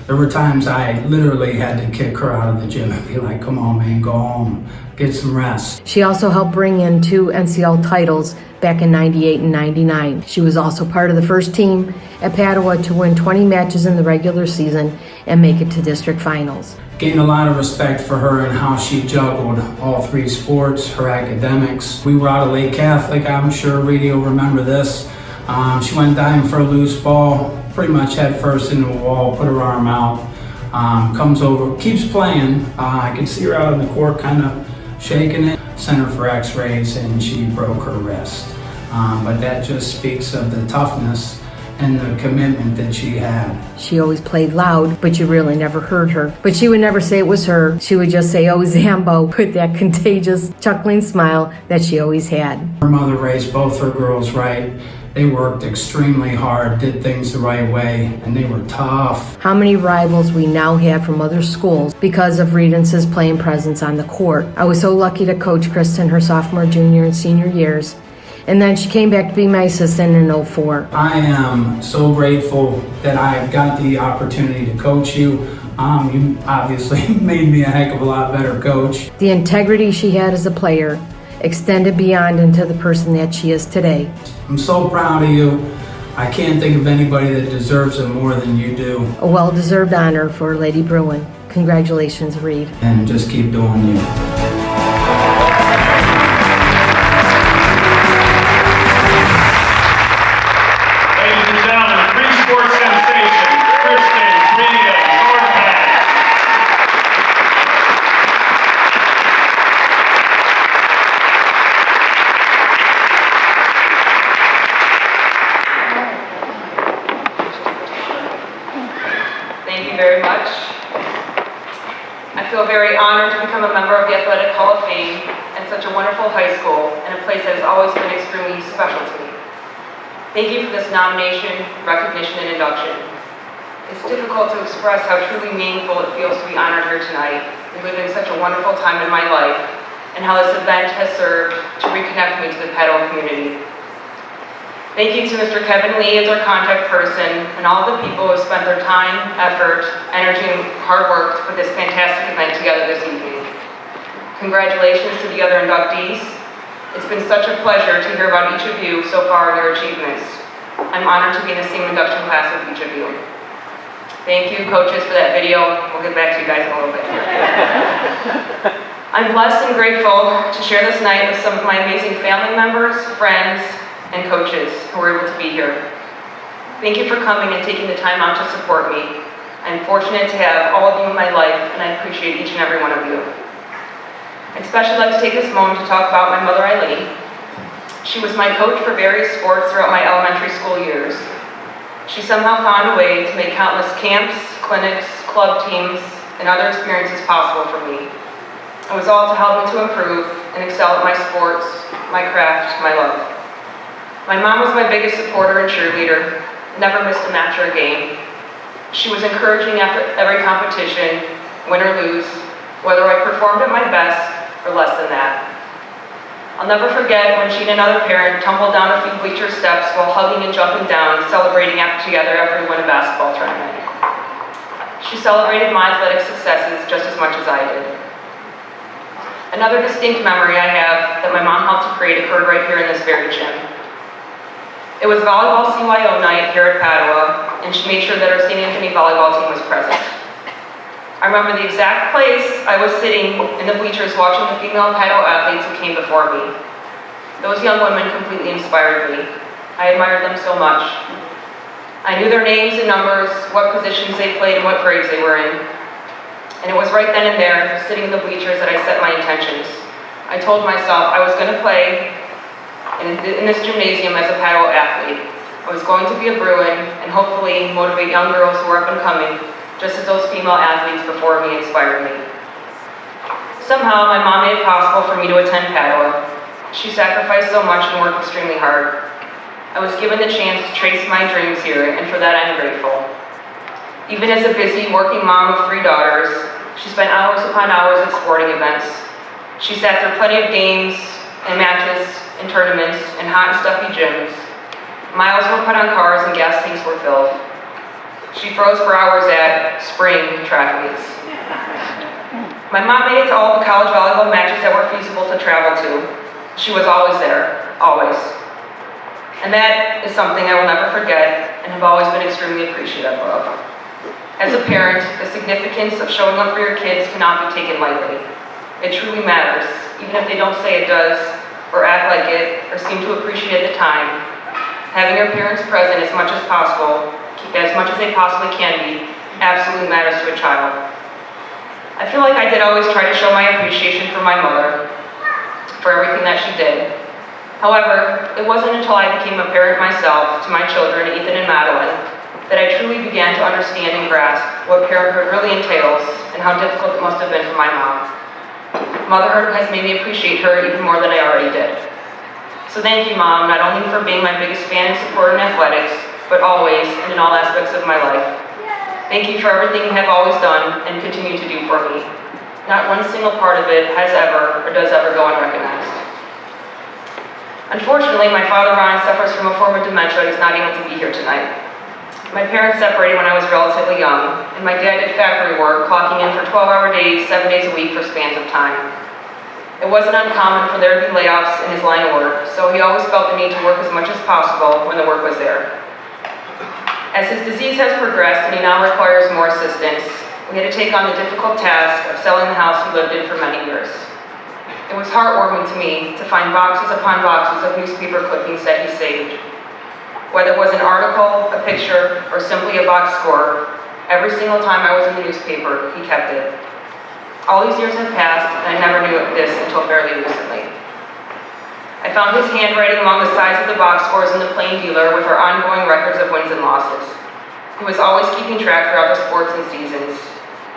There were times I literally had to kick her out of the gym and be like, "Come on, man, go home, get some rest." She also helped bring in 2 NCL titles back in 98 and 99. She was also part of the first team at Padua to win 20 matches in the regular season and make it to district finals. Gained a lot of respect for her and how she juggled all 3 sports, her academics. We were out of Lake Catholic, I'm sure Reedy will remember this. She went diving for a loose ball, pretty much head first into a wall, put her arm out, comes over, keeps playing. I could see her out on the court kind of shaking it. Sent her for x-rays and she broke her wrist. But that just speaks of the toughness and the commitment that she had. She always played loud, but you really never heard her. But she would never say it was her. She would just say, "Oh, Zambo," with that contagious, chuckling smile that she always had. Her mother raised both her girls right. They worked extremely hard, did things the right way, and they were tough. How many rivals we now have from other schools because of Readence's playing presence on the court. I was so lucky to coach Kristin her sophomore, junior, and senior years. And then she came back to be my assistant in 04. I am so grateful that I got the opportunity to coach you. You obviously made me a heck of a lot better coach. The integrity she had as a player extended beyond into the person that she is today. I'm so proud of you. I can't think of anybody that deserves it more than you do. A well-deserved honor for Lady Bruin. Congratulations, Reed. And just keep doing you. Ladies and gentlemen, three sports sensations, Kristin, Readence, Ortopan. Thank you very much. I feel very honored to become a member of the Athletic Hall of Fame and such a wonderful high school and a place that has always been extremely special to me. Thank you for this nomination, recognition, and induction. It's difficult to express how truly meaningful it feels to be honored here tonight, reliving such a wonderful time in my life, and how this event has served to reconnect me to the Padua community. Thank you to Mr. Kevin Lee as our contact person and all the people who have spent their time, effort, energy, and hard work to put this fantastic event together this evening. Congratulations to the other inductees. It's been such a pleasure to hear about each of you so far in your achievements. I'm honored to be in the same induction class with each of you. Thank you, coaches, for that video. We'll get back to you guys in a little bit. I'm blessed and grateful to share this night with some of my amazing family members, friends, and coaches who were able to be here. Thank you for coming and taking the time out to support me. I'm fortunate to have all of you in my life, and I appreciate each and every one of you. I'd especially like to take this moment to talk about my mother, Eileen. She was my coach for various sports throughout my elementary school years. She somehow found a way to make countless camps, clinics, club teams, and other experiences possible for me. It was all to help me to improve and excel at my sports, my craft, my love. My mom was my biggest supporter and cheerleader, never missed a match or a game. She was encouraging after every competition, win or lose, whether I performed at my best or less than that. I'll never forget when she and another parent tumbled down a few bleacher steps while hugging and jumping down, celebrating together after we won a basketball tournament. She celebrated my athletic successes just as much as I did. Another distinct memory I have that my mom helped to create occurred right here in this very gym. It was volleyball CYO night here at Padua, and she made sure that our St. Anthony volleyball team was present. I remember the exact place I was sitting in the bleachers watching the female Padua athletes who came before me. Those young women completely inspired me. I admired them so much. I knew their names and numbers, what positions they played, and what grades they were in. And it was right then and there, sitting in the bleachers, that I set my intentions. I told myself I was going to play in this gymnasium as a Padua athlete. I was going to be a Bruin and hopefully motivate young girls who were up and coming, just as those female athletes before me inspired me. Somehow, my mom made it possible for me to attend Padua. She sacrificed so much and worked extremely hard. I was given the chance to chase my dreams here, and for that I'm grateful. Even as a busy, working mom of 3 daughters, she spent hours upon hours at sporting events. She sat through plenty of games and matches and tournaments and hot and stuffy gyms. Miles were put on cars and gas tanks were filled. She froze for hours at spring track meets. My mom made it to all the college volleyball matches that were feasible to travel to. She was always there, always. And that is something I will never forget and have always been extremely appreciative of. As a parent, the significance of showing up for your kids cannot be taken lightly. It truly matters, even if they don't say it does, or act like it, or seem to appreciate it at the time. Having your parents present as much as possible, as much as they possibly can be, absolutely matters to a child. I feel like I did always try to show my appreciation for my mother, for everything that she did. However, it wasn't until I became a parent myself to my children, Ethan and Madeline, that I truly began to understand and grasp what parenthood really entails and how difficult it must have been for my mom. Motherhood has made me appreciate her even more than I already did. So thank you, Mom, not only for being my biggest fan and supporter in athletics, but always and in all aspects of my life. Thank you for everything you have always done and continue to do for me. Not one single part of it has ever or does ever go unrecognized. Unfortunately, my father, Ron, suffers from a form of dementia and is not able to be here tonight. My parents separated when I was relatively young, and my dad did factory work, clocking in for 12-hour days, 7 days a week for spans of time. It wasn't uncommon for there to be layoffs in his line of work, so he always felt the need to work as much as possible when the work was there. As his disease has progressed and he now requires more assistance, we had to take on the difficult task of selling the house he lived in for many years. It was heartwarming to me to find boxes upon boxes of newspaper clippings that he saved. Whether it was an article, a picture, or simply a box score, every single time I was in the newspaper, he kept it. All these years have passed, and I never knew this until fairly recently. I found his handwriting among the sides of the box scores in the plain dealer with our ongoing records of wins and losses. He was always keeping track throughout the sports and seasons,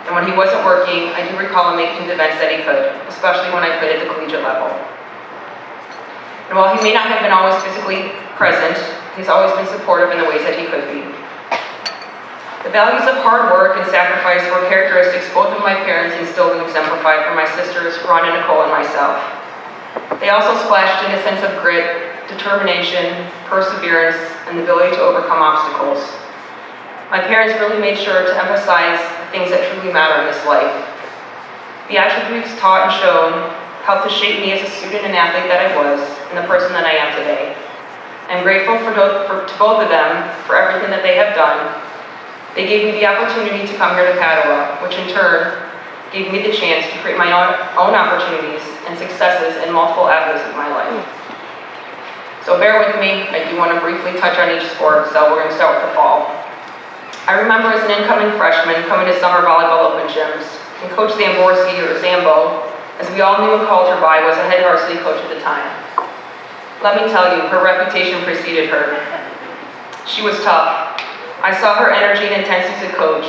and when he wasn't working, I do recall him making the events that he could, especially when I played at the collegiate level. And while he may not have been always physically present, he's always been supportive in the ways that he could be. The values of hard work and sacrifice were characteristics both of my parents instilled and exemplified for my sisters, Ron and Nicole, and myself. They also splashed in a sense of grit, determination, perseverance, and the ability to overcome obstacles. My parents really made sure to emphasize the things that truly matter in this life. The attributes taught and shown helped to shape me as a student and athlete that I was, and the person that I am today. I'm grateful to both of them for everything that they have done. They gave me the opportunity to come here to Padua, which in turn gave me the chance to create my own opportunities and successes in multiple avenues of my life. So bear with me, I do want to briefly touch on each sport, so we're going to start with the fall. I remember as an incoming freshman coming to summer volleyball open gyms, and Coach Zamborski, or Zambo, as we all knew and called her by, was a head varsity coach at the time. Let me tell you, her reputation preceded her. She was tough. I saw her energy and intensity as a coach,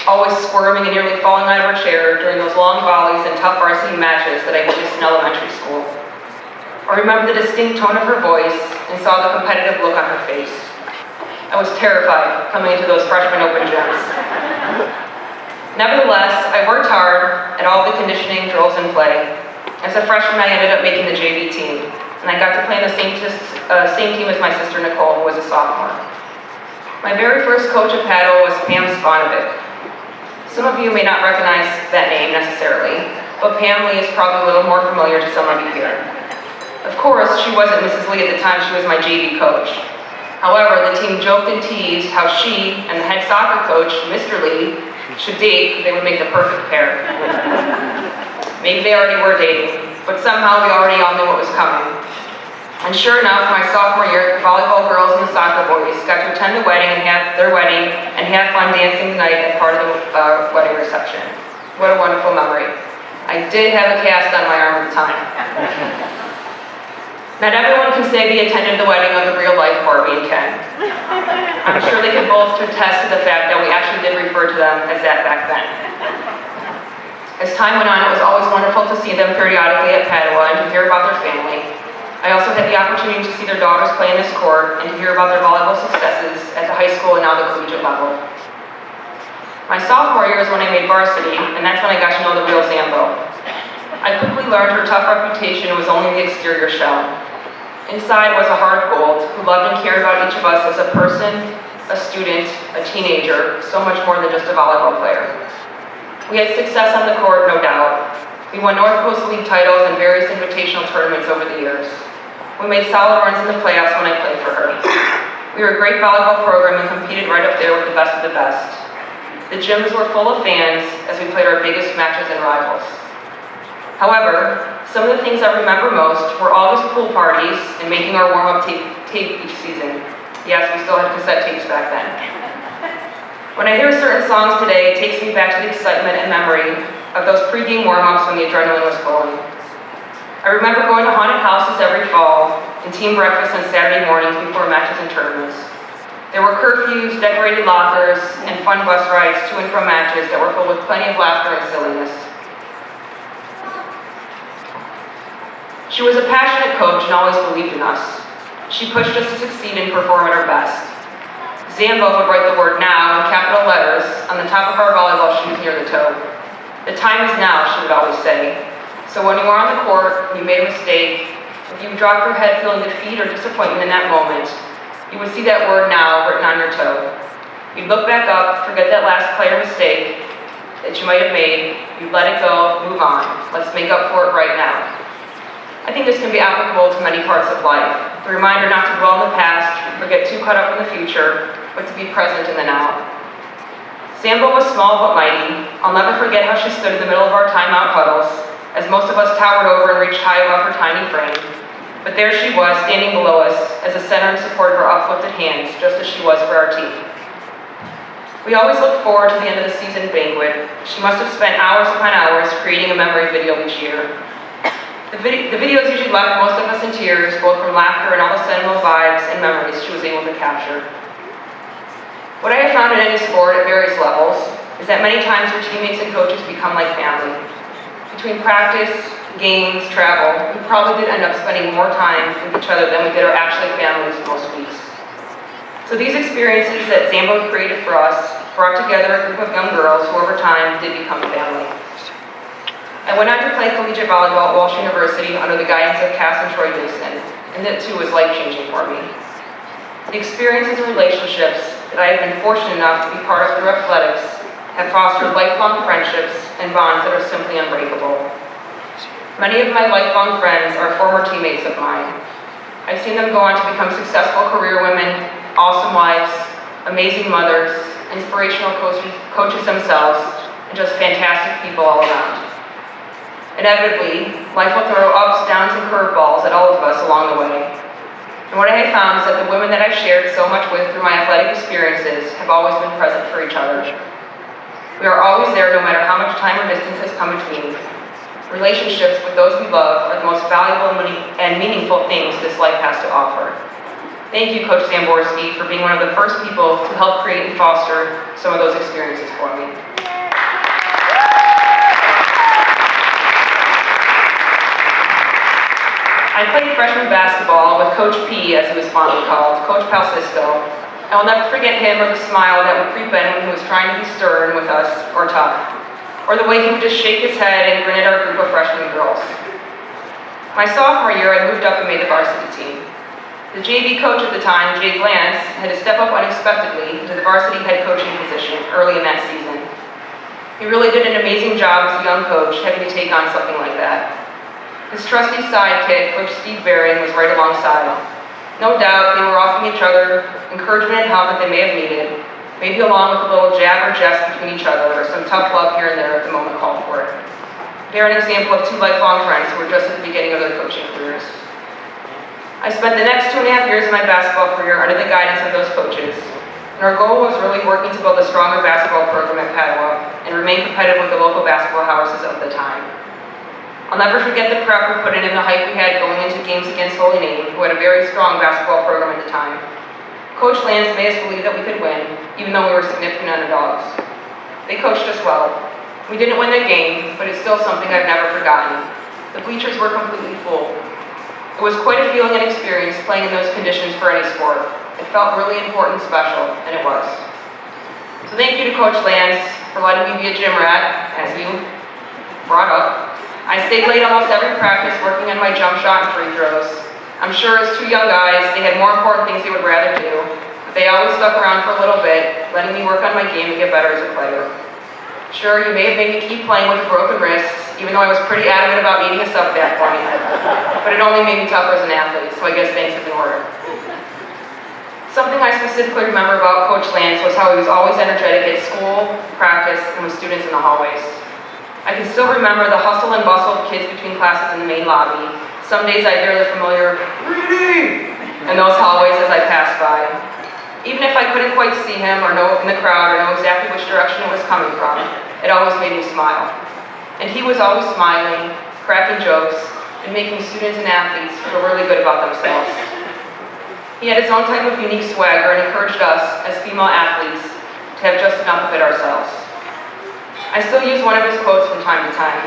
always squirming and nearly falling out of her chair during those long volleys and tough varsity matches that I witnessed in elementary school. I remember the distinct tone of her voice and saw the competitive look on her face. I was terrified coming into those freshman open gyms. Nevertheless, I worked hard at all the conditioning, drills, and play. As a freshman, I ended up making the JV team, and I got to play on the same team as my sister Nicole, who was a sophomore. My very first coach at Padua was Pam Sponovic. Some of you may not recognize that name necessarily, but Pam Lee is probably a little more familiar to some of you here. Of course, she wasn't Mrs. Lee at the time, she was my JV coach. However, the team joked and teased how she and the head soccer coach, Mr. Lee, should date, they would make the perfect pair. Maybe they already were dating, but somehow we already all knew what was coming. And sure enough, my sophomore year, the volleyball girls and the soccer boys got to attend the wedding and have fun dancing the night as part of the wedding reception. What a wonderful memory. I did have a cast on my arm at the time. Not everyone can say they attended the wedding of the real-life Barbie and Ken. I'm sure they could both attest to the fact that we actually did refer to them as that back then. As time went on, it was always wonderful to see them periodically at Padua and to hear about their family. I also had the opportunity to see their daughters play in this court and to hear about their volleyball successes at the high school and now the collegiate level. My sophomore year is when I made varsity, and that's when I got to know the real Zambo. I quickly learned her tough reputation was only the exterior shell. Inside was a hard gold who loved and cared about each of us as a person, a student, a teenager, so much more than just a volleyball player. We had success on the court, no doubt. We won North Coast League titles and various invitational tournaments over the years. We made solid runs in the playoffs when I played for her. We were a great volleyball program and competed right up there with the best of the best. The gyms were full of fans as we played our biggest matches and rivals. However, some of the things I remember most were August pool parties and making our warm-up tape each season. Yes, we still had cassette tapes back then. When I hear certain songs today, it takes me back to the excitement and memory of those pre-game warm-ups when the adrenaline was flowing. I remember going to haunted houses every fall, and team breakfast on Saturday mornings before matches and tournaments. There were curfews, decorated lockers, and fun bus rides to and from matches that were filled with plenty of laughter and silliness. She was a passionate coach and always believed in us. She pushed us to succeed and perform at our best. Zambo would write the word "now" in capital letters on the top of our volleyball shoes near the toe. The time is now, she would always say. So when you are on the court and you made a mistake, if you dropped your head feeling defeat or disappointment in that moment, you would see that word "now" written on your toe. You'd look back up, forget that last player mistake that you might have made, you'd let it go, move on. Let's make up for it right now. I think this can be applicable to many parts of life. The reminder not to dwell in the past or get too caught up in the future, but to be present in the now. Zambo was small but mighty. I'll never forget how she stood in the middle of our timeout huddles, as most of us towered over and reached high above her tiny frame. But there she was, standing below us, as a center in support of her uplifted hands, just as she was for our team. We always looked forward to the end of the season banquet. She must have spent hours upon hours creating a memory video each year. The videos usually left most of us in tears, both from laughter and all the sentimental vibes and memories she was able to capture. What I have found in any sport at various levels is that many times your teammates and coaches become like family. Between practice, games, travel, we probably did end up spending more time with each other than we did our actually families most weeks. So these experiences that Zambo created for us brought together a group of young girls who over time did become family. I went on to play collegiate volleyball at Walsh University under the guidance of Cass and Troy Gibson, and that too was life-changing for me. The experiences and relationships that I have been fortunate enough to be part of through athletics have fostered lifelong friendships and bonds that are simply unbreakable. Many of my lifelong friends are former teammates of mine. I've seen them go on to become successful career women, awesome wives, amazing mothers, inspirational coaches themselves, and just fantastic people all around. Inevitably, life will throw ups, downs, and curveballs at all of us along the way. And what I have found is that the women that I've shared so much with through my athletic experiences have always been present for each other. We are always there no matter how much time or distance has come between. Relationships with those we love are the most valuable and meaningful things this life has to offer. Thank you, Coach Zamborski, for being one of the first people to help create and foster some of those experiences for me. I played freshman basketball with Coach P, as he was fondly called, Coach Palsisto. I will never forget him or the smile that would creep in when he was trying to be stern with us or tough, or the way he would just shake his head and grin at our group of freshman girls. My sophomore year, I moved up and made the varsity team. The JV coach at the time, Jay Glantz, had to step up unexpectedly to the varsity head coaching position early in that season. He really did an amazing job as a young coach, having to take on something like that. His trusty sidekick, Coach Steve Baring, was right alongside. No doubt, they were offering each other encouragement and help that they may have needed, maybe along with a little jab or jest between each other, or some tough love here and there if the moment called for it. They're an example of two lifelong friends who were just at the beginning of their coaching careers. I spent the next 2.5 years of my basketball career under the guidance of those coaches, and our goal was really working to build a stronger basketball program at Padua and remain competitive with the local basketball houses of the time. I'll never forget the prep we put in and the hype we had going into games against Holy Name, who had a very strong basketball program at the time. Coach Lance made us believe that we could win, even though we were significant underdogs. They coached us well. We didn't win the game, but it's still something I've never forgotten. The bleachers were completely full. It was quite a feeling and experience playing in those conditions for any sport. It felt really important and special, and it was. So thank you to Coach Lance for letting me be a gym rat, as you brought up. I stayed late almost every practice working on my jump shot and free throws. I'm sure as two young guys, they had more important things they would rather do, but they always stuck around for a little bit, letting me work on my game and get better as a player. Sure, you may have made me keep playing with broken wrists, even though I was pretty adamant about needing a sub at that point, but it only made me tougher as an athlete, so I guess thanks is in order. Something I specifically remember about Coach Lance was how he was always energetic at school, practice, and with students in the hallways. I can still remember the hustle and bustle of kids between classes in the main lobby. Some days I'd hear the familiar "reading" in those hallways as I passed by. Even if I couldn't quite see him or know in the crowd or know exactly which direction it was coming from, it always made me smile. And he was always smiling, cracking jokes, and and making students and athletes feel really good about themselves. He had his own type of unique swagger and encouraged us, as female athletes, to have just enough of it ourselves. I still use one of his quotes from time to time.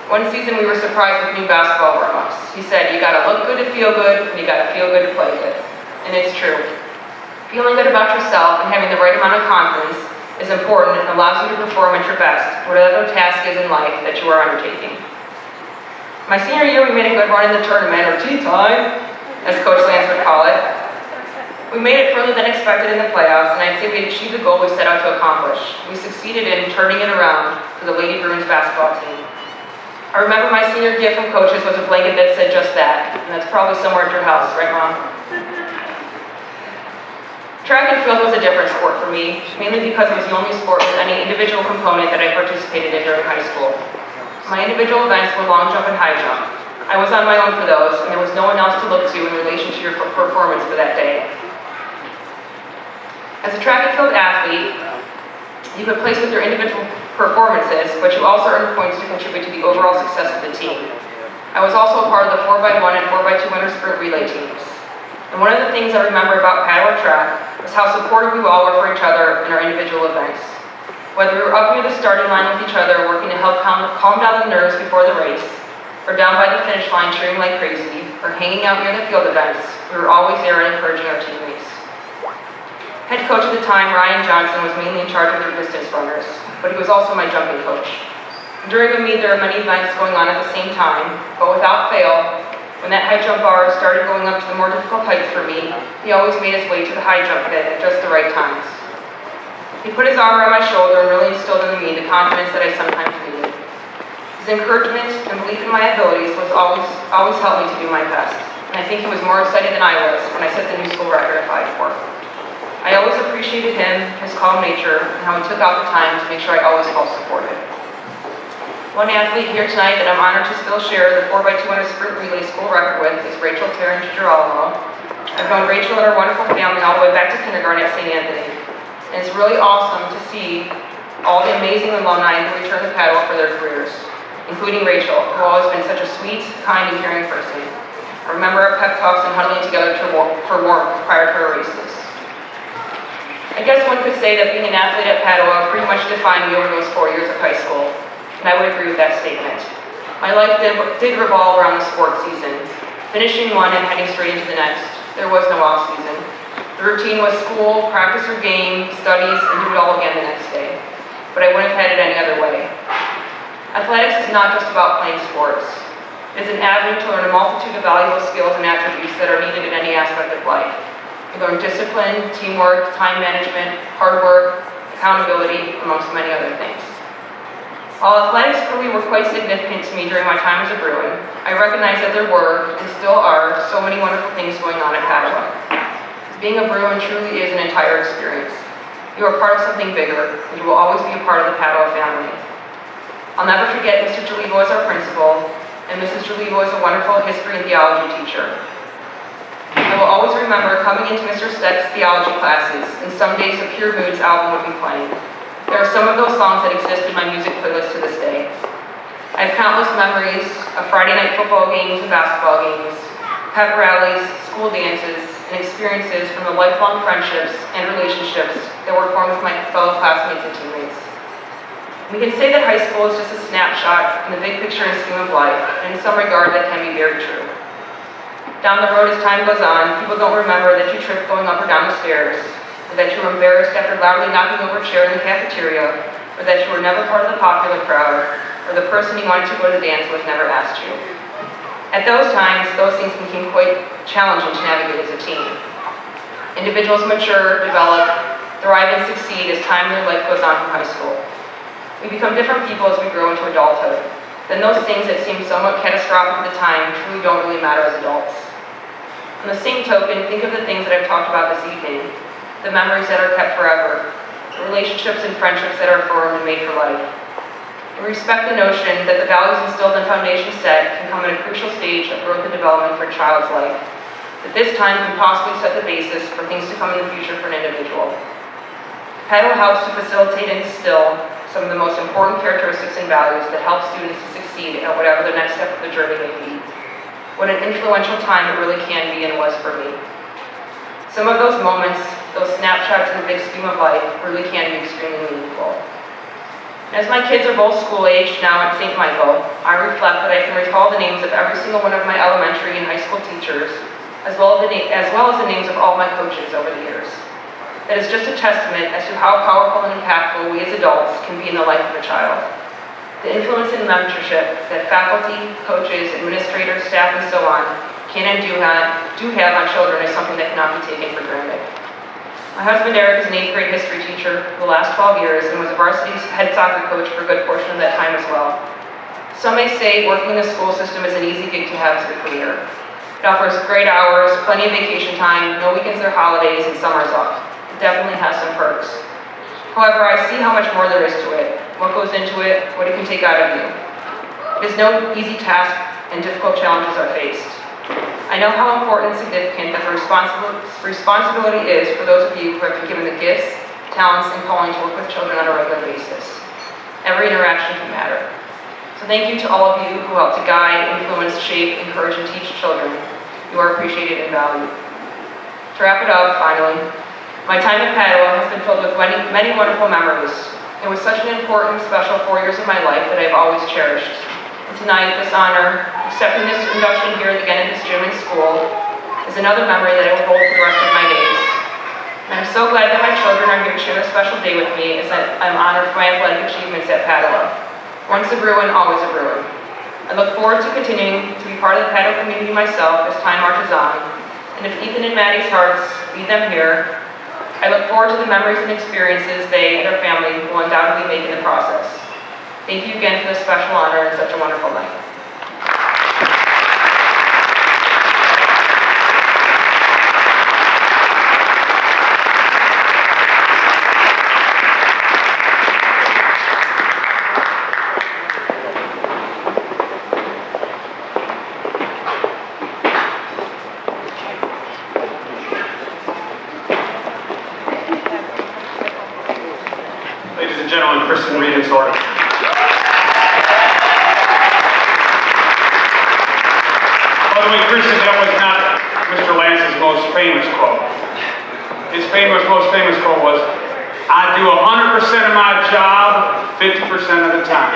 One season we were surprised with new basketball warm-ups. He said, "You gotta look good to feel good, and you gotta feel good to play good." And it's true. Feeling good about yourself and having the right amount of confidence is important and allows you to perform at your best, whatever task is in life that you are undertaking. My senior year, we made a good run in the tournament, or tea time, as Coach Lance would call it. We made it further than expected in the playoffs, and I'd say we achieved the goal we set out to accomplish. We succeeded in turning it around for the Lady Bruins basketball team. I remember my senior gift from coaches was a blanket that said just that, and that's probably somewhere at your house, right, Mom? Track and field was a different sport for me, mainly because it was the only sport with any individual component that I participated in during high school. My individual events were long jump and high jump. I was on my own for those, and there was no one else to look to in relation to your performance for that day. As a track and field athlete, you could place with your individual performances, but you also earned points to contribute to the overall success of the team. I was also a part of the 4x1 and 4x200 sprint relay teams. And one of the things I remember about Padua track was how supportive we all were for each other in our individual events. Whether we were up near the starting line with each other, working to help calm down the nerves before the race, or down by the finish line cheering like crazy, or hanging out near the field events, we were always there and encouraging our teammates. Head coach at the time, Ryan Johnson, was mainly in charge of the distance runners, but he was also my jumping coach. During a meet, there are many events going on at the same time, but without fail, when that high jump bar started going up to the more difficult heights for me, he always made his way to the high jump pit at just the right times. He put his arm around my shoulder and really instilled in me the confidence that I sometimes needed. His encouragement and belief in my abilities was always helped me to do my best, and I think he was more excited than I was when I set the new school record at 5'4". I always appreciated him, his calm nature, and how he took out the time to make sure I always felt supported. One athlete here tonight that I'm honored to still share the 4x200 sprint relay school record with is Rachel Taryn Girolamo. I've known Rachel and her wonderful family all the way back to kindergarten at St. Anthony. And it's really awesome to see all the amazing alumni who return to Padua for their careers, including Rachel, who has always been such a sweet, kind, and caring person. I remember our pep talks and huddling together for warmth prior to our races. I guess one could say that being an athlete at Padua pretty much defined me over those 4 years of high school, and I would agree with that statement. My life did revolve around the sports season, finishing one and heading straight into the next. There was no off season. The routine was school, practice or game, studies, and do it all again the next day. But I wouldn't have had it any other way. Athletics is not just about playing sports. It is an avenue to learn a multitude of valuable skills and attributes that are needed in any aspect of life. You learn discipline, teamwork, time management, hard work, accountability, amongst many other things. While athletics clearly were quite significant to me during my time as a Bruin, I recognize that there were, and still are, so many wonderful things going on at Padua. Being a Bruin truly is an entire experience. You are part of something bigger, and you will always be a part of the Padua family. I'll never forget Mr. Jalivo as our principal, and Mrs. Jalivo as a wonderful history and theology teacher. I will always remember coming into Mr. Steck's theology classes, and some days a Pure Moods album would be playing. There are some of those songs that exist in my music playlist to this day. I have countless memories of Friday night football games and basketball games, pep rallies, school dances, and experiences from the lifelong friendships and relationships that were formed with my fellow classmates and teammates. We can say that high school is just a snapshot in the big picture and scheme of life, and in some regard that can be very true. Down the road as time goes on, people don't remember that you tripped going up or down the stairs, or that you were embarrassed after loudly knocking over a chair in the cafeteria, or that you were never part of the popular crowd, or the person you wanted to go to the dance with never asked you. At those times, those things became quite challenging to navigate as a team. Individuals mature, develop, thrive, and succeed as time in their life goes on from high school. We become different people as we grow into adulthood. Then those things that seem somewhat catastrophic at the time truly don't really matter as adults. On the same token, think of the things that I've talked about this evening, the memories that are kept forever, the relationships and friendships that are formed and made for life. We respect the notion that the values instilled and foundation set can come at a crucial stage of growth and development for a child's life. That this time can possibly set the basis for things to come in the future for an individual. Padua helps to facilitate and instill some of the most important characteristics and values that help students to succeed at whatever the next step of the journey may be. what an influential time it really can be and was for me. Some of those moments, those snapshots in the big scheme of life, really can be extremely meaningful. As my kids are both school-aged now at St. Michael, I reflect that I can recall the names of every single one of my elementary and high school teachers, as well as the names of all my coaches over the years. That is just a testament as to how powerful and impactful we as adults can be in the life of a child. The influence and mentorship that faculty, coaches, administrators, staff, and so on can and do have on children is something that cannot be taken for granted. My husband Eric is an 8th grade history teacher for the last 12 years and was a varsity head soccer coach for a good portion of that time as well. Some may say working in the school system is an easy gig to have as a career. It offers great hours, plenty of vacation time, no weekends or holidays, and summers off. It definitely has some perks. However, I see how much more there is to it, what goes into it, what it can take out of you. It is no easy task and difficult challenges are faced. I know how important and significant that the responsibility is for those of you who have been given the gifts, talents, and calling to work with children on a regular basis. Every interaction can matter. So thank you to all of you who help to guide, influence, shape, encourage, and teach children. You are appreciated and valued. To wrap it up, finally, my time at Padua has been filled with many wonderful memories. It was such an important, special 4 years of my life that I've always cherished. And tonight, this honor, accepting this induction here again at this gym and school, is another memory that I will hold for the rest of my days. And I'm so glad that my children are here to share this special day with me, as I'm honored for my athletic achievements at Padua. Once a Bruin, always a Bruin. I look forward to continuing to be part of the Padua community myself as time marches on. And if Ethan and Maddie's hearts lead them here, I look forward to the memories and experiences they and their family will undoubtedly make in the process. Thank you again for this special honor and such a wonderful night. Ladies and gentlemen, Kristin, Readence, Ortopan. By the way, Kristin, that was not Mr. Lance's most famous quote. His most famous quote was, "I do 100% of my job 50% of the time."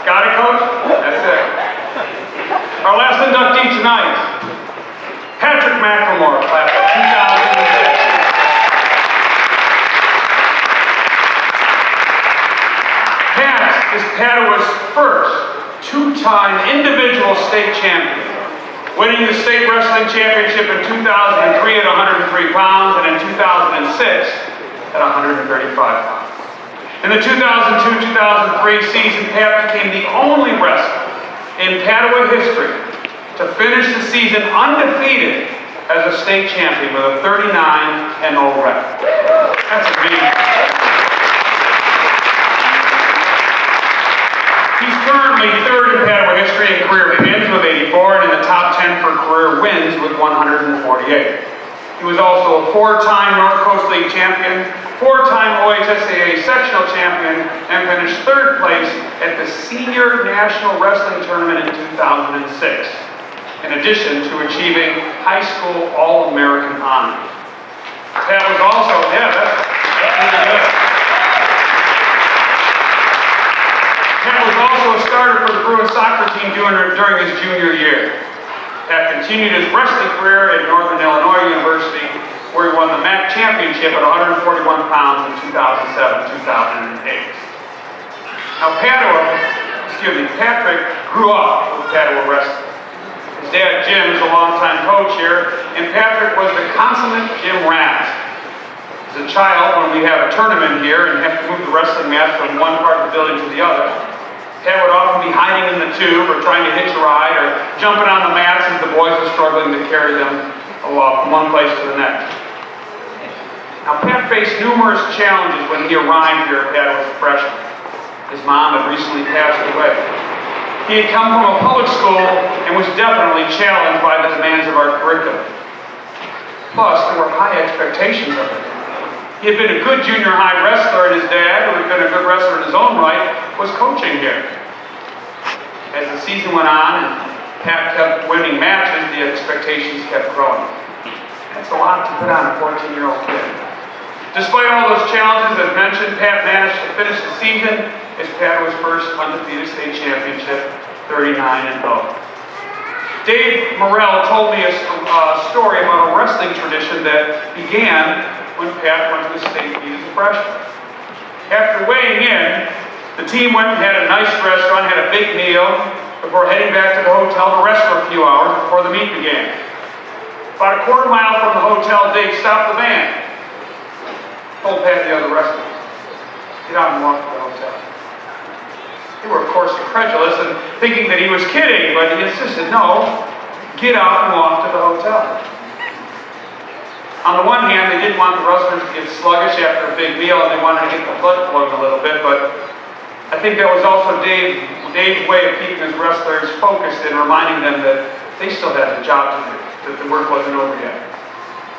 Got it, Coach? That's it. Our last inductee tonight, Patrick McLemore, class of 2006. Pat is Padua's first two-time individual state champion, winning the state wrestling championship in 2003 at 103 pounds and in 2006 at 135 pounds. In the 2002-2003 season, Pat became the only wrestler in Padua history to finish the season undefeated as a state champion with a 39-0 record. That's amazing. He's currently third in Padua history in career wins with 84 and in the top 10 for career wins with 148. He was also a four-time North Coast League champion, four-time OHSAA sectional champion, and finished third place at the Senior National Wrestling Tournament in 2006, in addition to achieving high school All-American honors. Pat was also, that's really good. Pat was also a starter for the Bruin soccer team during his junior year. Pat continued his wrestling career at Northern Illinois University, where he won the MAC championship at 141 pounds in 2007-2008. Now Patrick grew up with Padua wrestling. His dad, Jim, is a longtime coach here, and Patrick was the consummate gym rat. As a child, when we have a tournament here and have to move the wrestling mat from one part of the building to the other, Pat would often be hiding in the tube or trying to hitch a ride or jumping on the mats as the boys were struggling to carry them from one place to the next. Now, Pat faced numerous challenges when he arrived here at Padua as a freshman. His mom had recently passed away. He had come from a public school and was definitely challenged by the demands of our curriculum. Plus, there were high expectations of him. He had been a good junior high wrestler, and his dad, who had been a good wrestler in his own right, was coaching here. As the season went on and Pat kept winning matches, the expectations kept growing. That's a lot to put on a 14-year-old kid. Despite all those challenges, as mentioned, Pat managed to finish the season as Padua's first undefeated state championship, 39-0. Dave Morrell told me a story about a wrestling tradition that began when Pat went to the state meet as a freshman. After weighing in, the team went and had a nice restaurant, had a big meal, before heading back to the hotel to rest for a few hours before the meet began. About a quarter mile from the hotel, Dave stopped the van. Told Pat and the other wrestlers, get out and walk to the hotel. They were, of course, incredulous and thinking that he was kidding, but he insisted, no, get out and walk to the hotel. On the one hand, they didn't want the wrestlers to get sluggish after a big meal and they wanted to get the blood flowing a little bit, but I think that was also Dave's way of keeping his wrestlers focused and reminding them that they still had a job to do, that the work wasn't over yet.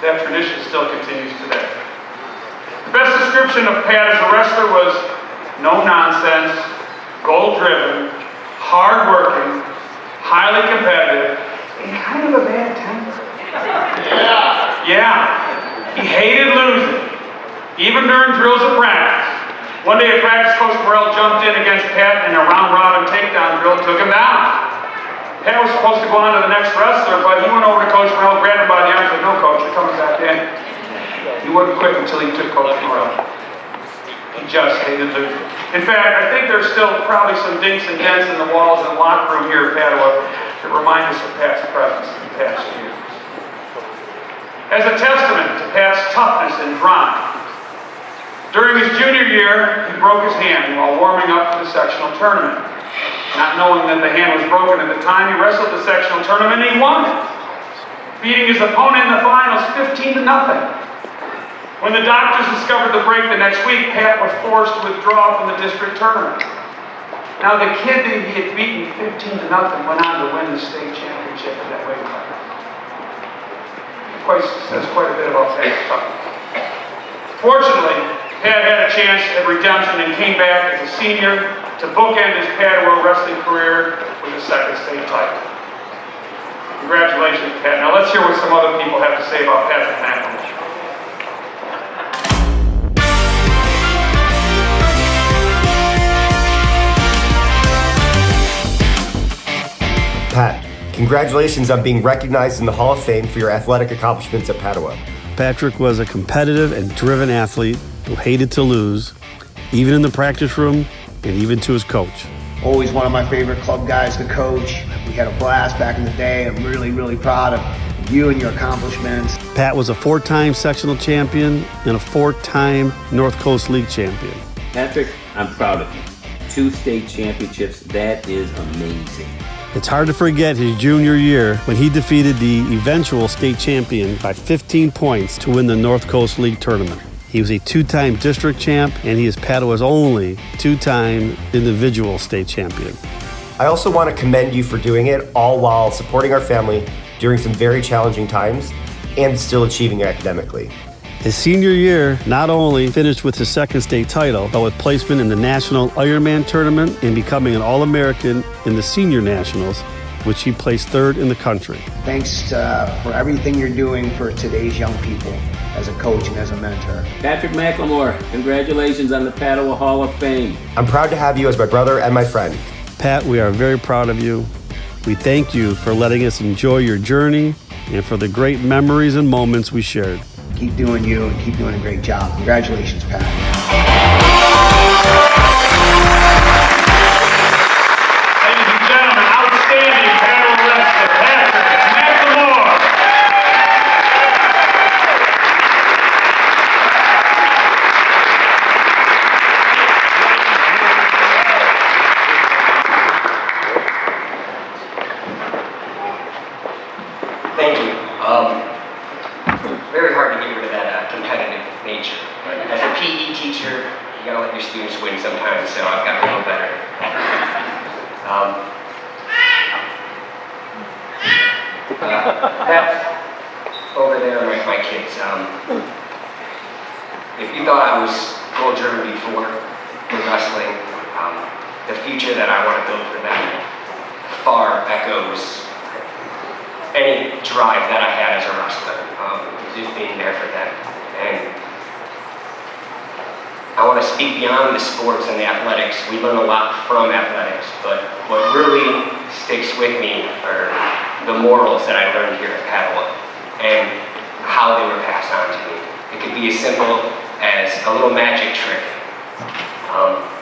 That tradition still continues today. The best description of Pat as a wrestler was no nonsense, goal-driven, hard-working, highly competitive, and kind of a bad temper. Yeah. He hated losing, even during drills at practice. One day at practice, Coach Morrell jumped in against Pat in a round-robin takedown drill and took him down. Pat was supposed to go on to the next wrestler, but he went over to Coach Morrell, grabbed him by the arm, and said, no, Coach, you're coming back in. He wouldn't quit until he took Coach Morrell. He just hated losing. In fact, I think there's still probably some dinks and dents in the walls and locker room here at Padua that remind us of Pat's presence in past years. As a testament to Pat's toughness and drive, during his junior year, he broke his hand while warming up for the sectional tournament. Not knowing that the hand was broken at the time, he wrestled the sectional tournament and he won it, beating his opponent in the finals 15-0. When the doctors discovered the break the next week, Pat was forced to withdraw from the district tournament. Now the kid that he had beaten 15-0 went on to win the state championship in that weight class. Says quite a bit about Pat's toughness. Fortunately, Pat had a chance at redemption and came back as a senior to bookend his Padua wrestling career with a second state title. Congratulations, Pat. Now let's hear what some other people have to say about Pat's accomplishment. Pat, congratulations on being recognized in the Hall of Fame for your athletic accomplishments at Padua. Patrick was a competitive and driven athlete who hated to lose, even in the practice room and even to his coach. Always one of my favorite club guys to coach. We had a blast back in the day. I'm really, really proud of you and your accomplishments. Pat was a 4-time sectional champion and a 4-time North Coast League champion. Patrick, I'm proud of you. 2 state championships, that is amazing. It's hard to forget his junior year when he defeated the eventual state champion by 15 points to win the North Coast League tournament. He was a 2-time district champ, and he is Padua's only 2-time individual state champion. I also want to commend you for doing it all while supporting our family during some very challenging times and still achieving academically. His senior year not only finished with his second state title, but with placement in the National Ironman tournament and becoming an All-American in the Senior Nationals, which he placed 3rd in the country. Thanks for everything you're doing for today's young people as a coach and as a mentor. Patrick McLemore, congratulations on the Padua Hall of Fame. I'm proud to have you as my brother and my friend. Pat, we are very proud of you. We thank you for letting us enjoy your journey and for the great memories and moments we shared. Keep doing you and keep doing a great job. Congratulations, Pat. Ladies and gentlemen, outstanding Padua wrestler, Patrick McLemore. Thank you. Very hard to get rid of that competitive nature. As a PE teacher, you gotta let your students win sometimes, so I've got a little better. That's over there with my kids. If you thought I was goal-driven before with wrestling, the future that I want to build for them far echoes any drive that I had as a wrestler. Just being there for them. And I want to speak beyond the sports and the athletics. We learn a lot from athletics, but what really sticks with me are the morals that I learned here at Padua and how they were passed on to me. It could be as simple as a little magic trick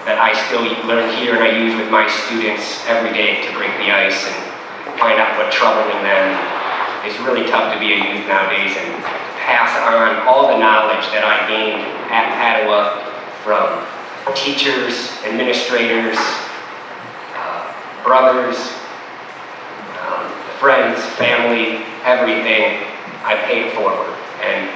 that I still learn here and I use with my students every day to break the ice and find out what's troubling them. It's really tough to be a youth nowadays and pass on all the knowledge that I gained at Padua from teachers, administrators, brothers, friends, family, everything. I pay it forward. And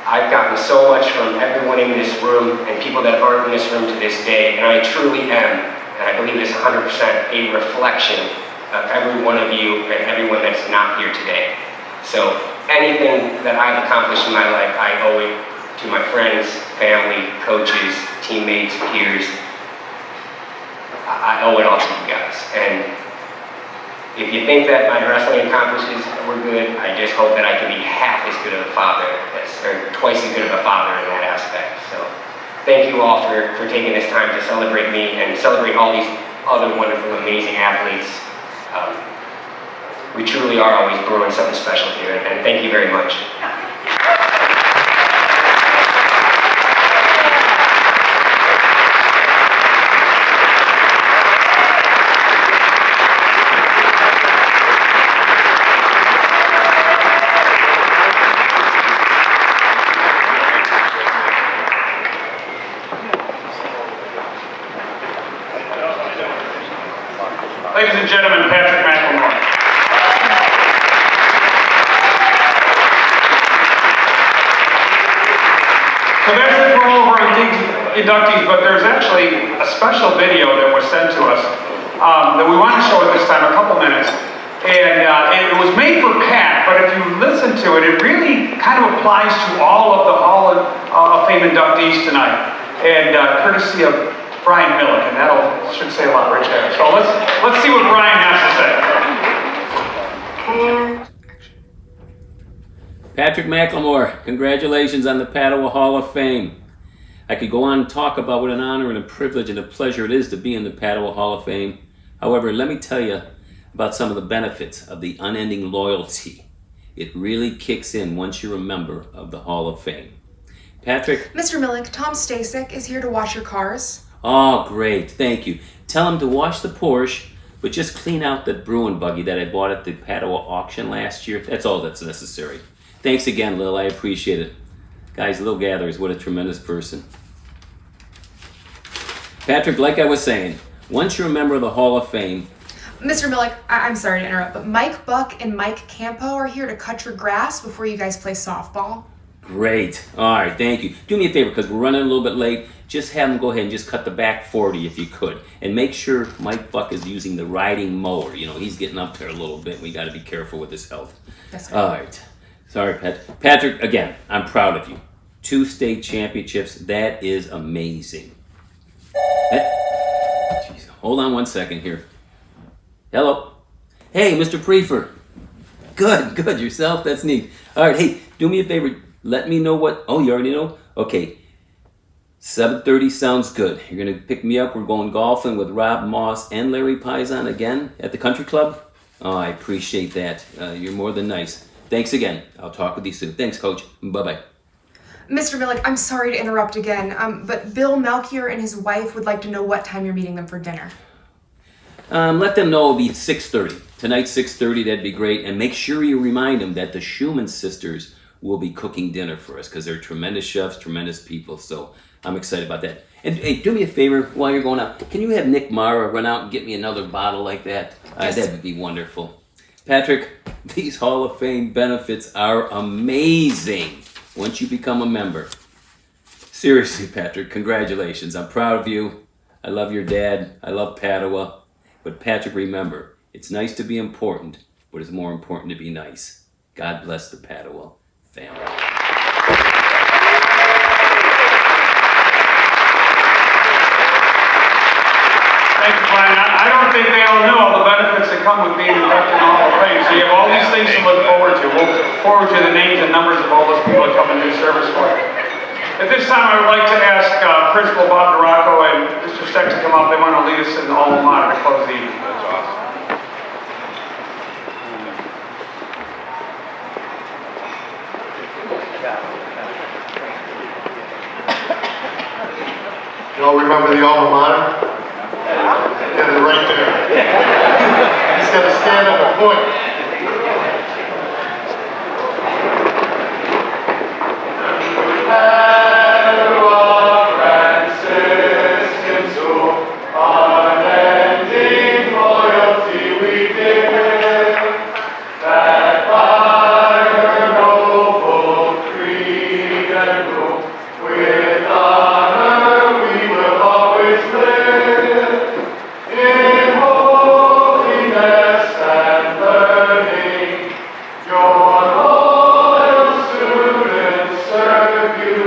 I've gotten so much from everyone in this room and people that aren't in this room to this day, and I truly am, and I believe this 100%, a reflection of every one of you and everyone that's not here today. So anything that I've accomplished in my life, I owe it to my friends, family, coaches, teammates, peers. I owe it all to you guys. And if you think that my wrestling accomplishes were good, I just hope that I can be half as good of a father, or twice as good of a father in that aspect. So thank you all for taking this time to celebrate me and celebrate all these other wonderful, amazing athletes. We truly are always brewing something special here, and thank you very much. Ladies and gentlemen, Patrick McLemore. So that's it for all of our inductees, but there's actually a special video that was sent to us that we want to show at this time, a couple minutes. And it was made for Pat, but if you listen to it, it really kind of applies to all of the Hall of Fame inductees tonight. And courtesy of Brian Millick, and that should say a lot right there. So let's see what Brian has to say. Patrick McLemore, congratulations on the Padua Hall of Fame. I could go on and talk about what an honor and a privilege and a pleasure it is to be in the Padua Hall of Fame. However, let me tell you about some of the benefits of the unending loyalty. It really kicks in once you're a member of the Hall of Fame. Patrick? Mr. Millick, Tom Stasek is here to wash your cars. Oh, great. Thank you. Tell him to wash the Porsche, but just clean out that Bruin buggy that I bought at the Padua auction last year. That's all that's necessary. Thanks again, Lil. I appreciate it. Guys, Lil Gathers, what a tremendous person. Patrick, like I was saying, once you're a member of the Hall of Fame... Mr. Millick, I'm sorry to interrupt, but Mike Buck and Mike Campo are here to cut your grass before you guys play softball. Great. All right, thank you. Do me a favor, because we're running a little bit late. Just have them go ahead and just cut the back 40 if you could. And make sure Mike Buck is using the riding mower. You know, he's getting up there a little bit. We got to be careful with his health. That's all right. Sorry, Pat. Patrick, again, I'm proud of you. 2 state championships. That is amazing. Jeez, hold on one second here. Hello. Hey, Mr. Prefer. Good. Yourself? That's neat. All right, hey, do me a favor. Let me know what... Oh, you already know? Okay. 7:30 sounds good. You're going to pick me up. We're going golfing with Rob Moss and Larry Pizon again at the country club. Oh, I appreciate that. You're more than nice. Thanks again. I'll talk with you soon. Thanks, Coach. Bye-bye. Mr. Millick, I'm sorry to interrupt again, but Bill Melchior and his wife would like to know what time you're meeting them for dinner. Let them know it'll be 6:30. Tonight, 6:30, that'd be great. And make sure you remind them that the Schumann sisters will be cooking dinner for us because they're tremendous chefs, tremendous people. So I'm excited about that. And hey, do me a favor while you're going out. Can you have Nick Mara run out and get me another bottle like that? Yes. That would be wonderful. Patrick, these Hall of Fame benefits are amazing once you become a member. Seriously, Patrick, congratulations. I'm proud of you. I love your dad. I love Padua. But Patrick, remember, it's nice to be important, but it's more important to be nice. God bless the Padua family. Thank you, Brian. I don't think they all know all the benefits that come with being inducted in the Hall of Fame. So you have all these things to look forward to. We'll forward you the names and numbers of all those people that come and do service for you. At this time, I would like to ask Principal Bob Duracco and Mr. Steck to come up. They want to lead us in the alma mater to close the evening. You all remember the alma mater? Yeah, they're right there. He's got to stand up and point. Unending loyalty we give, that by her noble creed and rule, with honor we will always live, in holiness and learning. Your loyal students serve you,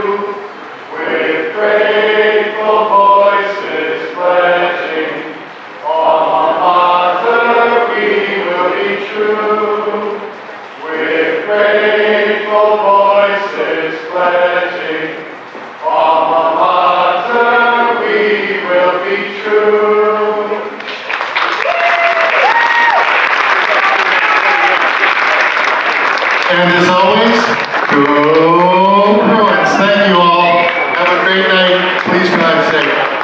with grateful voices pledging, alma mater we will be true. With grateful voices pledging, alma mater we will be true. And as always, go Bruins. Thank you all. Have a great night. Please drive safe.